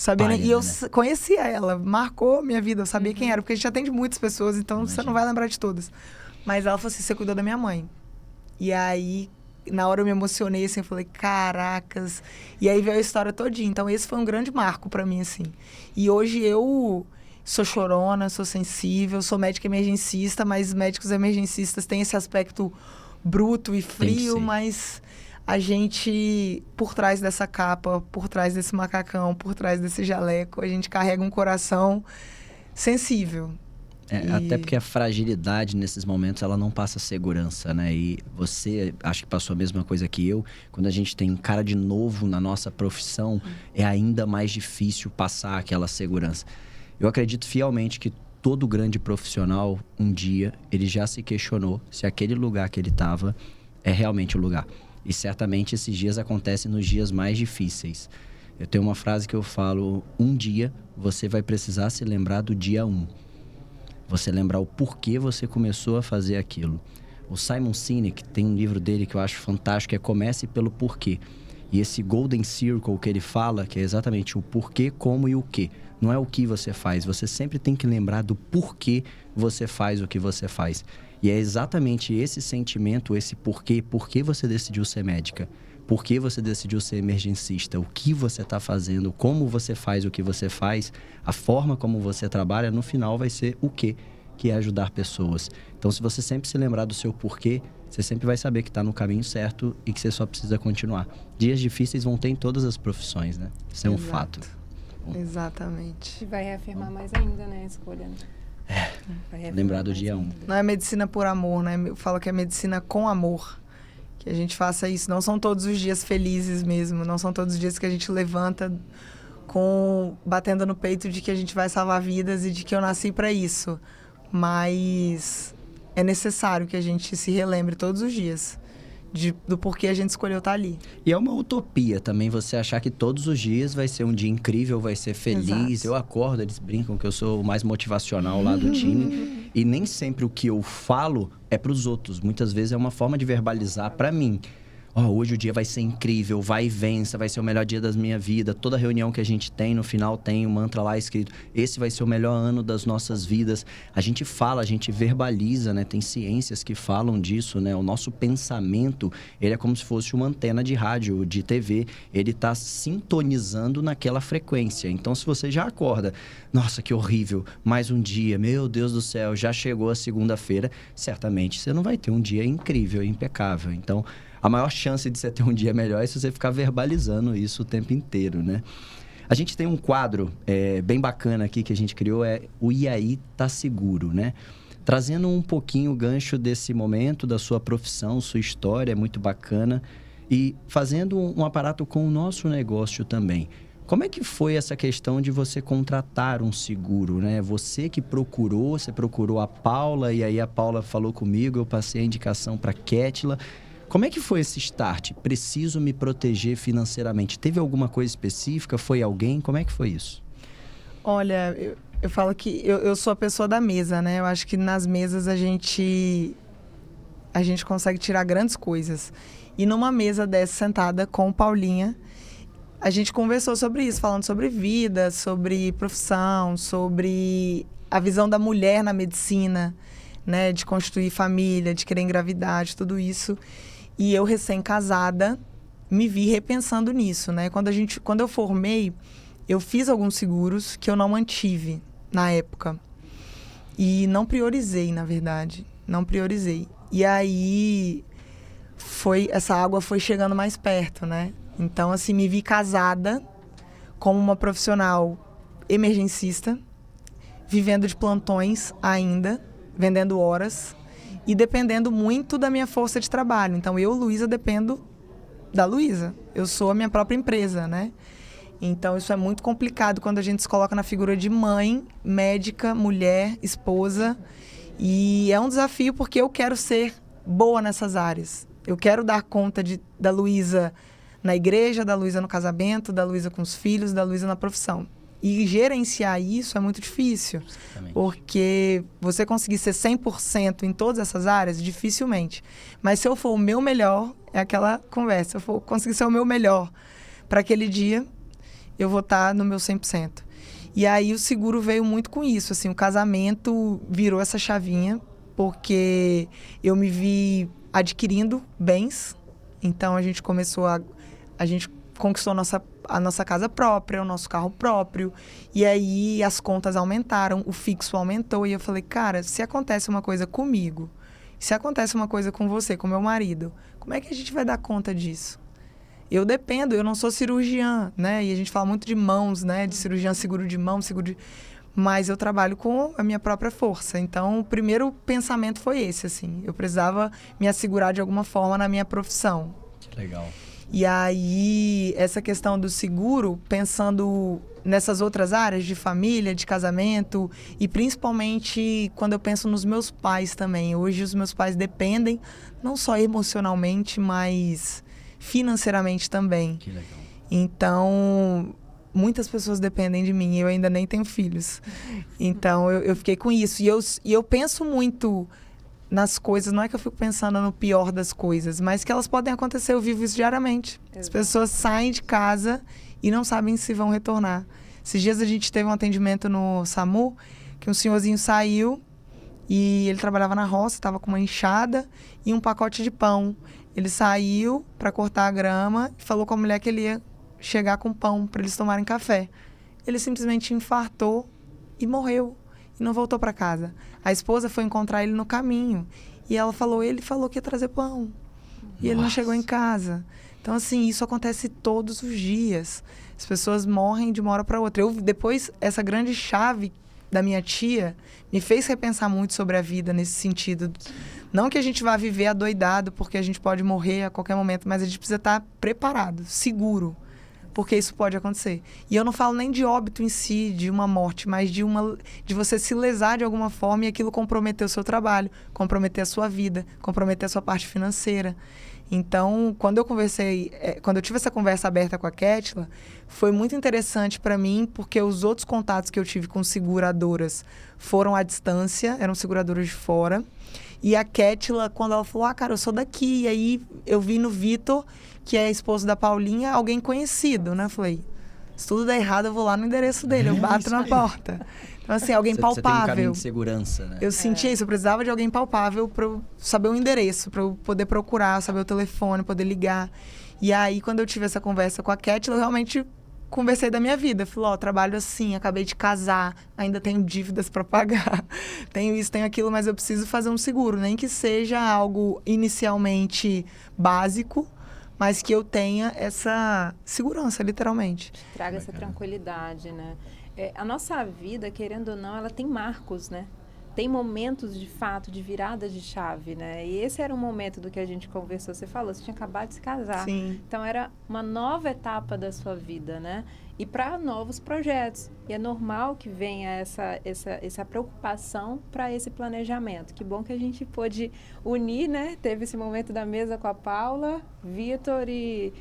Sabia, né? E eu conhecia ela, marcou minha vida, eu sabia quem era, porque a gente atende muitas pessoas, então você não vai lembrar de todas. Mas ela falou assim, você cuidou da minha mãe. E aí, na hora eu me emocionei, assim, eu falei, caracas. E aí veio a história todinha. Então, esse foi um grande marco pra mim, assim. E hoje eu sou chorona, sou sensível, sou médica emergencista, mas médicos emergencistas têm esse aspecto bruto e frio, mas... A gente, por trás dessa capa, por trás desse macacão, por trás desse jaleco, a gente carrega um coração sensível. Até porque a fragilidade nesses momentos, ela não passa segurança, né? E você, acho que passou a mesma coisa que eu. Quando a gente tem cara de novo na nossa profissão, é ainda mais difícil passar aquela segurança. Eu acredito fielmente que todo grande profissional, um dia, ele já se questionou se aquele lugar que ele estava é realmente o lugar. E certamente esses dias acontecem nos dias mais difíceis. Eu tenho uma frase que eu falo, um dia você vai precisar se lembrar do dia 1. Você lembrar o porquê você começou a fazer aquilo. O Simon Sinek tem um livro dele que eu acho fantástico, é Comece pelo Porquê. E esse Golden Circle que ele fala, que é exatamente o porquê, como e o quê. Não é o que você faz, você sempre tem que lembrar do porquê você faz o que você faz. E é exatamente esse sentimento, esse porquê. Por que você decidiu ser médica? Por que você decidiu ser emergencista? O que você está fazendo? Como você faz o que você faz? A forma como você trabalha, no final, vai ser o quê? Que é ajudar pessoas. Então, se você sempre se lembrar do seu porquê, você sempre vai saber que está no caminho certo e que você só precisa continuar. Dias difíceis vão ter em todas as profissões, né? Isso é um fato. Exatamente. E vai reafirmar mais ainda, né, a escolha, né? Lembrar do dia 1. Não é medicina por amor, né? Eu falo que é medicina com amor. Que a gente faça isso. Não são todos os dias felizes mesmo. Não são todos os dias que a gente levanta batendo no peito de que a gente vai salvar vidas e de que eu nasci para isso. Mas é necessário que a gente se relembre todos os dias do porquê a gente escolheu estar ali. E é uma utopia também você achar que todos os dias vai ser um dia incrível, vai ser feliz. Exato. Eu acordo, eles brincam que eu sou o mais motivacional lá do time. E nem sempre o que eu falo é para os outros. Muitas vezes é uma forma de verbalizar para mim. Hoje o dia vai ser incrível, vai e vença, vai ser o melhor dia da minha vida. Toda reunião que a gente tem, no final tem um mantra lá escrito. Esse vai ser o melhor ano das nossas vidas. A gente fala, a gente verbaliza, né? Tem ciências que falam disso, né? O nosso pensamento, ele é como se fosse uma antena de rádio, de TV. Ele está sintonizando naquela frequência. Então, se você já acorda, nossa, que horrível, mais um dia, meu Deus do céu, já chegou a segunda-feira, certamente você não vai ter um dia incrível, impecável. Então, a maior chance de você ter um dia melhor é se você ficar verbalizando isso o tempo inteiro, né? A gente tem um quadro bem bacana aqui que a gente criou, o E aí tá seguro, né? Trazendo um pouquinho o gancho desse momento, da sua profissão, sua história, é muito bacana. E fazendo um aparato com o nosso negócio também. Como é que foi essa questão de você contratar um seguro, né? Você procurou a Paula, e aí a Paula falou comigo, eu passei a indicação para a Kétila. Como é que foi esse start? Preciso me proteger financeiramente. Teve alguma coisa específica? Foi alguém? Como é que foi isso? Olha, Eu falo que eu sou a pessoa da mesa, né? Eu acho que nas mesas a gente consegue tirar grandes coisas. E numa mesa dessa, sentada com Paulinha, a gente conversou sobre isso, falando sobre vida, sobre profissão, sobre a visão da mulher na medicina, né? De constituir família, de querer engravidar, de tudo isso. E eu, recém-casada, me vi repensando nisso, né? Quando eu formei, eu fiz alguns seguros que eu não mantive na época. E não priorizei, na verdade. Não priorizei. E aí, essa água foi chegando mais perto, né? Então, assim, me vi casada como uma profissional emergencista, vivendo de plantões ainda, vendendo horas e dependendo muito da minha força de trabalho. Então, eu, Luísa, dependo da Luísa. Eu sou a minha própria empresa, né? Então, isso é muito complicado quando a gente se coloca na figura de mãe, médica, mulher, esposa. E é um desafio porque eu quero ser boa nessas áreas. Eu quero dar conta da Luísa na igreja, da Luísa no casamento, da Luísa com os filhos, da Luísa na profissão. E gerenciar isso é muito difícil. Exatamente. Porque você conseguir ser 100% em todas essas áreas, dificilmente. Mas se eu for o meu melhor, é aquela conversa, se eu for conseguir ser o meu melhor para aquele dia, eu vou estar no meu 100%. E aí o seguro veio muito com isso, assim, o casamento virou essa chavinha, porque eu me vi adquirindo bens, então a gente conquistou a nossa casa própria, o nosso carro próprio, e aí as contas aumentaram, o fixo aumentou, e eu falei, cara, se acontece uma coisa comigo, se acontece uma coisa com você, com meu marido, como é que a gente vai dar conta disso? Eu dependo, eu não sou cirurgiã, né? E a gente fala muito de mãos, né? De cirurgiã, seguro de mão, mas eu trabalho com a minha própria força. Então, o primeiro pensamento foi esse, assim. Eu precisava me assegurar de alguma forma na minha profissão. Que legal. E aí, essa questão do seguro, pensando nessas outras áreas de família, de casamento, e principalmente quando eu penso nos meus pais também. Hoje, os meus pais dependem, não só emocionalmente, mas financeiramente também. Que legal. Então, muitas pessoas dependem de mim, eu ainda nem tenho filhos. Então, eu fiquei com isso. E eu penso muito nas coisas, não é que eu fico pensando no pior das coisas, mas que elas podem acontecer, eu vivo isso diariamente. Exato. As pessoas saem de casa e não sabem se vão retornar. Esses dias a gente teve um atendimento no SAMU, que um senhorzinho saiu e ele trabalhava na roça, estava com uma enxada e um pacote de pão. Ele saiu para cortar a grama e falou com a mulher que ele ia chegar com pão para eles tomarem café. Ele simplesmente infartou e morreu. E não voltou para casa. A esposa foi encontrar ele no caminho. E ele falou que ia trazer pão. E ele não chegou em casa. Então, assim, isso acontece todos os dias. As pessoas morrem de uma hora para outra. Depois, essa grande chave da minha tia me fez repensar muito sobre a vida nesse sentido. Não que a gente vá viver adoidado, porque a gente pode morrer a qualquer momento, mas a gente precisa estar preparado, seguro, porque isso pode acontecer. E eu não falo nem de óbito em si, de uma morte, mas de você se lesar de alguma forma e aquilo comprometer o seu trabalho, comprometer a sua vida, comprometer a sua parte financeira. Então, quando eu tive essa conversa aberta com a Kétila, foi muito interessante para mim, porque os outros contatos que eu tive com seguradoras foram à distância, eram seguradoras de fora. E a Kétila, quando ela falou, cara, eu sou daqui. E aí eu vi no Vitor, que é esposo da Paulinha, alguém conhecido, né? Eu falei, se tudo der errado, eu vou lá no endereço dele, eu bato na porta. Então, assim, alguém palpável. Você tem um caminho de segurança, né? Eu sentia isso, eu precisava de alguém palpável para eu saber o endereço, para eu poder procurar, saber o telefone, poder ligar. E aí, quando eu tive essa conversa com a Kétila, eu realmente conversei da minha vida. Falei, trabalho assim, acabei de casar, ainda tenho dívidas para pagar. Tenho isso, tenho aquilo, mas eu preciso fazer um seguro. Nem que seja algo inicialmente básico, mas que eu tenha essa segurança, literalmente. Traga essa tranquilidade, né? A nossa vida, querendo ou não, ela tem marcos, né? Tem momentos, de fato, de virada de chave, né? E esse era um momento do que a gente conversou. Você falou, você tinha acabado de se casar. Sim. Então, era uma nova etapa da sua vida, né? E para novos projetos. E é normal que venha essa preocupação para esse planejamento. Que bom que a gente pôde unir, né? Teve esse momento da mesa com a Paula, Vitor, e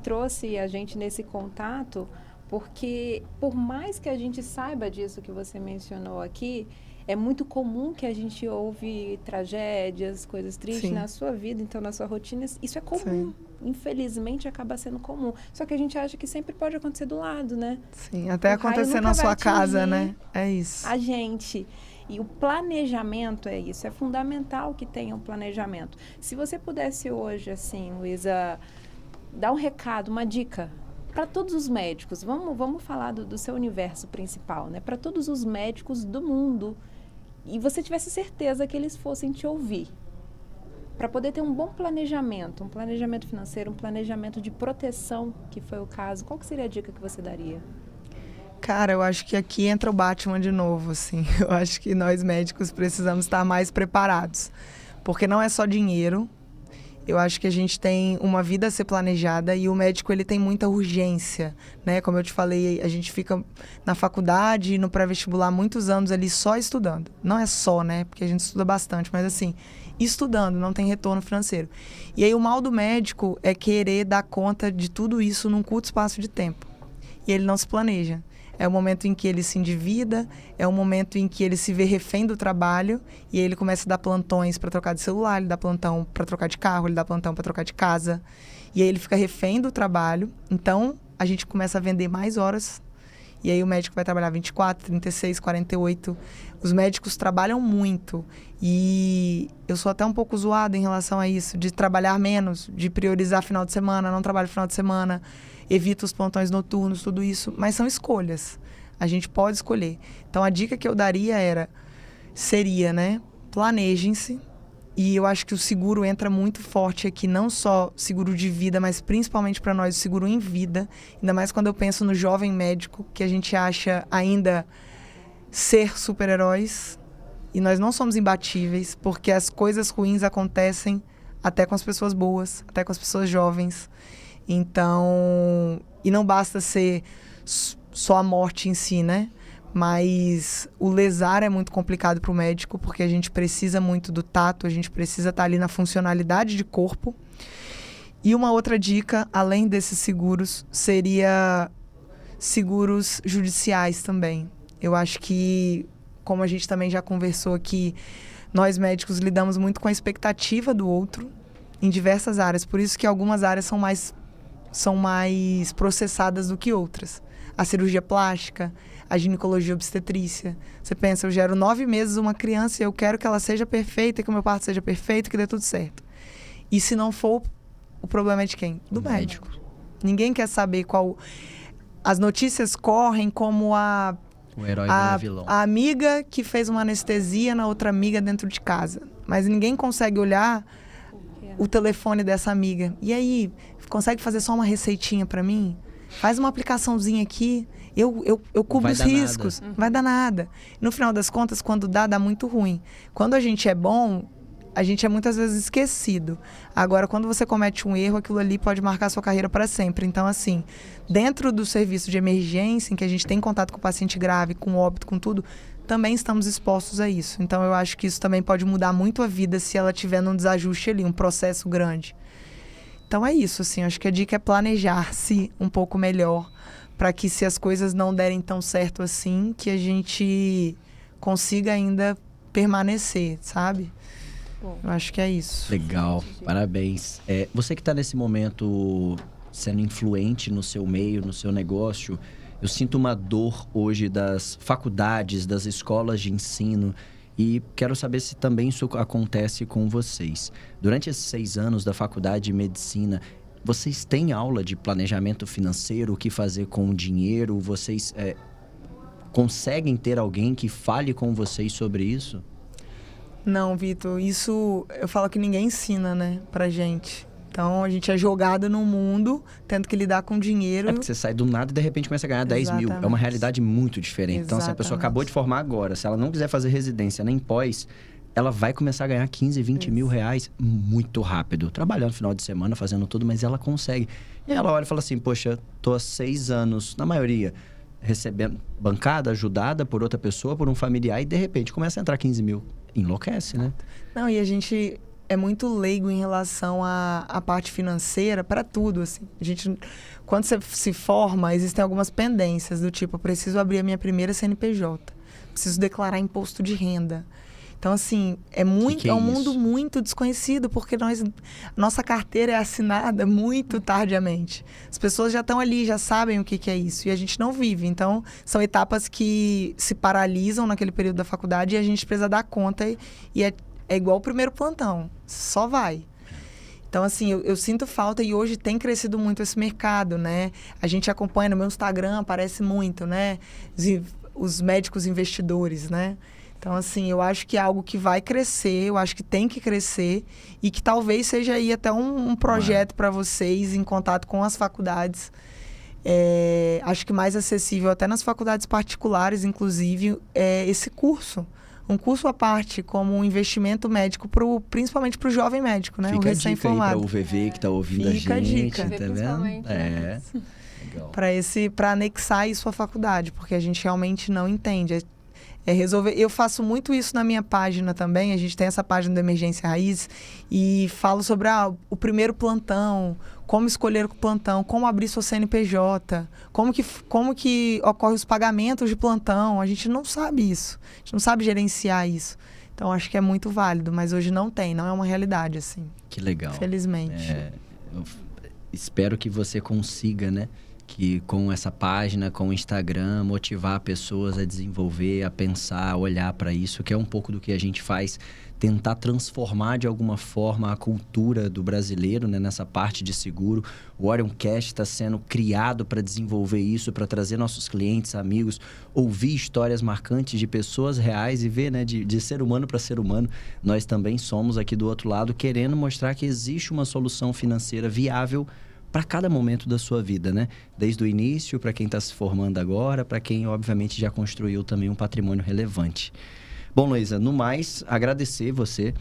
trouxe a gente nesse contato, Porque, por mais que a gente saiba disso que você mencionou aqui, é muito comum que a gente ouve tragédias, coisas tristes Sim. na sua vida, então na sua rotina, isso é comum. Sim. Infelizmente, acaba sendo comum. Só que a gente acha que sempre pode acontecer do lado, né? Sim, até O raio acontecer nunca na vai sua casa, atingir né? É isso. a gente. E o planejamento é isso. É fundamental que tenha um planejamento. Se você pudesse hoje, assim, Luísa, dar um recado, uma dica para todos os médicos. Vamos falar do seu universo principal, né? Para todos os médicos do mundo. E você tivesse certeza que eles fossem te ouvir. Para poder ter um bom planejamento, um planejamento financeiro, um planejamento de proteção, que foi o caso, qual que seria a dica que você daria? Cara, eu acho que aqui entra o Batman de novo, assim. Eu acho que nós médicos precisamos estar mais preparados. Porque não é só dinheiro. Eu acho que a gente tem uma vida a ser planejada e o médico, ele tem muita urgência, né? Como eu te falei, a gente fica na faculdade, no pré-vestibular, muitos anos ali só estudando. Não é só, né? Porque a gente estuda bastante, mas assim, estudando, não tem retorno financeiro. E aí o mal do médico é querer dar conta de tudo isso num curto espaço de tempo. E ele não se planeja. É o momento em que ele se endivida, é o momento em que ele se vê refém do trabalho e aí ele começa a dar plantões para trocar de celular, ele dá plantão para trocar de carro, ele dá plantão para trocar de casa. E aí ele fica refém do trabalho. Então, a gente começa a vender mais horas e aí o médico vai trabalhar 24, 36, 48. Os médicos trabalham muito e eu sou até um pouco zoada em relação a isso, de trabalhar menos, de priorizar final de semana, não trabalho final de semana, evito os plantões noturnos, tudo isso, mas são escolhas. A gente pode escolher. Então a dica que eu daria seria, né, planejem-se. E eu acho que o seguro entra muito forte aqui, não só seguro de vida, mas principalmente para nós o seguro em vida. Ainda mais quando eu penso no jovem médico, que a gente acha ainda ser super-heróis. E nós não somos imbatíveis, porque as coisas ruins acontecem até com as pessoas boas, até com as pessoas jovens. Então, e não basta ser só a morte em si, né? Mas o lesar é muito complicado para o médico, porque a gente precisa muito do tato, a gente precisa estar ali na funcionalidade de corpo. E uma outra dica, além desses seguros, seria seguros judiciais também. Eu acho que, como a gente também já conversou aqui, nós médicos lidamos muito com a expectativa do outro em diversas áreas. Por isso que algumas áreas são mais processadas do que outras. A cirurgia plástica, a ginecologia obstetrícia. Você pensa, eu gero 9 meses uma criança e eu quero que ela seja perfeita, que o meu parto seja perfeito, que dê tudo certo. E se não for, o problema é de quem? Do médico. Ninguém quer saber qual... As notícias correm como o herói vira vilão. A amiga que fez uma anestesia na outra amiga dentro de casa. Mas ninguém consegue olhar o telefone dessa amiga. E aí, consegue fazer só uma receitinha para mim? Faz uma aplicaçãozinha aqui, eu cubro os riscos. Não vai dar nada. No final das contas, quando dá muito ruim. Quando a gente é bom, a gente é muitas vezes esquecido. Agora, quando você comete um erro, aquilo ali pode marcar a sua carreira para sempre. Então, assim, dentro do serviço de emergência, em que a gente tem contato com o paciente grave, com óbito, com tudo, também estamos expostos a isso. Então, eu acho que isso também pode mudar muito a vida se ela tiver num desajuste ali, um processo grande. Então é isso, assim, acho que a dica é planejar-se um pouco melhor para que, se as coisas não derem tão certo assim, que a gente consiga ainda permanecer, sabe? Bom, eu acho que é isso. Legal, parabéns. Você que está nesse momento sendo influente no seu meio, no seu negócio, eu sinto uma dor hoje das faculdades, das escolas de ensino. E quero saber se também isso acontece com vocês. Durante esses 6 anos da faculdade de medicina, vocês têm aula de planejamento financeiro, o que fazer com o dinheiro? Vocês conseguem ter alguém que fale com vocês sobre isso? Não, Vitor, isso eu falo que ninguém ensina, né, pra gente. Então, a gente é jogado no mundo, tendo que lidar com dinheiro. É porque você sai do nada e de repente começa a ganhar 10 mil. É uma realidade muito diferente. Exatamente. Então, se a pessoa acabou de formar agora, se ela não quiser fazer residência nem pós, ela vai começar a ganhar 15, 20 mil reais muito rápido. Trabalhando no final de semana, fazendo tudo, mas ela consegue. E ela olha e fala assim, poxa, tô há 6 anos, na maioria, recebendo bancada, ajudada por outra pessoa, por um familiar, e de repente começa a entrar 15 mil. Enlouquece, né? Não, e a gente... é muito leigo em relação à parte financeira para tudo, assim. Quando você se forma, existem algumas pendências do tipo, eu preciso abrir a minha primeira CNPJ, preciso declarar imposto de renda. Então, assim, é um mundo muito desconhecido, porque nossa carteira é assinada muito tardiamente. As pessoas já estão ali, já sabem o que é isso, e a gente não vive. Então, são etapas que se paralisam naquele período da faculdade e a gente precisa dar conta, e é igual o primeiro plantão, só vai. Então, assim, eu sinto falta, e hoje tem crescido muito esse mercado, né? A gente acompanha no meu Instagram, aparece muito, né? Os médicos investidores, né? Então, assim, eu acho que é algo que vai crescer, eu acho que tem que crescer e que talvez seja aí até um projeto para vocês em contato com as faculdades. Acho que mais acessível até nas faculdades particulares, inclusive, esse curso. Um curso à parte, como um investimento médico, principalmente para o jovem médico, né? Fica o recém-formado. Fica a dica aí para o VV que está ouvindo Fica a gente, dica. tá vendo? Legal. Para anexar isso à faculdade, porque a gente realmente não entende. Resolver. Eu faço muito isso na minha página também. A gente tem essa página da Emergência Raiz e falo sobre o primeiro plantão, como escolher o plantão, como abrir sua CNPJ, como que ocorrem os pagamentos de plantão. A gente não sabe isso. A gente não sabe gerenciar isso. Então, acho que é muito válido, mas hoje não é uma realidade, assim. Que legal. Felizmente. Eu espero que você consiga, né? Que com essa página, com o Instagram, motivar pessoas a desenvolver, a pensar, a olhar para isso, que é um pouco do que a gente faz, tentar transformar de alguma forma a cultura do brasileiro, né, nessa parte de seguro. O Orioncast está sendo criado para desenvolver isso, para trazer nossos clientes, amigos, ouvir histórias marcantes de pessoas reais e ver, né, de ser humano para ser humano. Nós também somos aqui do outro lado, querendo mostrar que existe uma solução financeira viável para cada momento da sua vida, né? Desde o início, para quem está se formando agora, para quem, obviamente, já construiu também um patrimônio relevante. Bom, Luísa, no mais, agradecer você.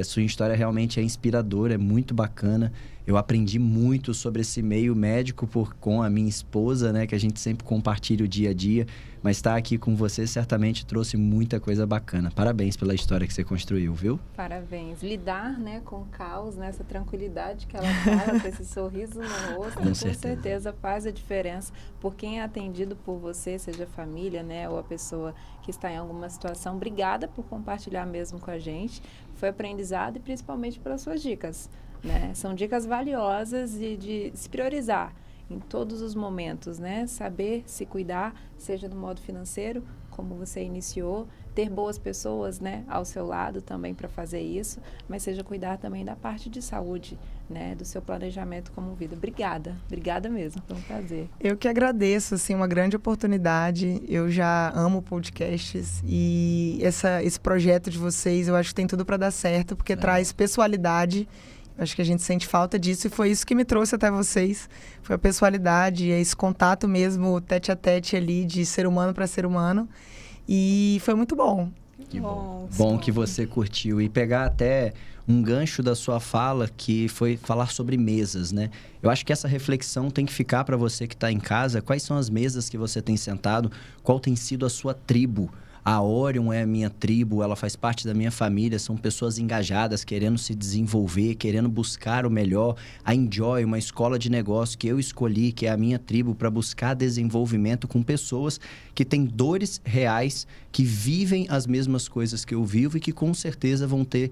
Sua história realmente é inspiradora, é muito bacana. Eu aprendi muito sobre esse meio médico com a minha esposa, né? Que a gente sempre compartilha o dia a dia. Mas estar aqui com você certamente trouxe muita coisa bacana. Parabéns pela história que você construiu, viu? Parabéns. Lidar, né, com o caos, né, essa tranquilidade que ela fala, com esse sorriso no rosto, com certeza faz a diferença. Por quem é atendido por você, seja a família, né, ou a pessoa que está em alguma situação. Obrigada por compartilhar mesmo com a gente. Foi aprendizado e principalmente pelas suas dicas, né? São dicas valiosas e de se priorizar em todos os momentos, né? Saber se cuidar, seja no modo financeiro, como você iniciou, ter boas pessoas, né, ao seu lado também para fazer isso, mas seja cuidar também da parte de saúde, né, do seu planejamento como vida. Obrigada mesmo, foi um prazer. Eu que agradeço, assim, uma grande oportunidade. Eu já amo podcasts e esse projeto de vocês, eu acho que tem tudo para dar certo, porque traz pessoalidade. Acho que a gente sente falta disso e foi isso que me trouxe até vocês. Foi a pessoalidade, esse contato mesmo, tete a tete ali, de ser humano para ser humano. E foi muito bom. Que bom. Bom que você curtiu. E pegar até um gancho da sua fala, que foi falar sobre mesas, né? Eu acho que essa reflexão tem que ficar para você que está em casa. Quais são as mesas que você tem sentado? Qual tem sido a sua tribo? A Orion é a minha tribo, ela faz parte da minha família, são pessoas engajadas, querendo se desenvolver, querendo buscar o melhor. A Enjoy, uma escola de negócio que eu escolhi, que é a minha tribo, para buscar desenvolvimento com pessoas que têm dores reais, que vivem as mesmas coisas que eu vivo e que com certeza vão ter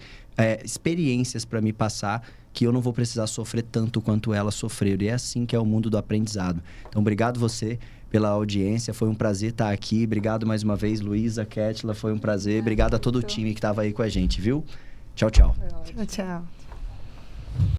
experiências para me passar, que eu não vou precisar sofrer tanto quanto elas sofreram. E é assim que é o mundo do aprendizado. Então, obrigado você pela audiência, foi um prazer estar aqui. Obrigado mais uma vez, Luísa, Kétila, foi um prazer. Obrigado a todo o time que estava aí com a gente, viu? Tchau, tchau. Tchau, tchau.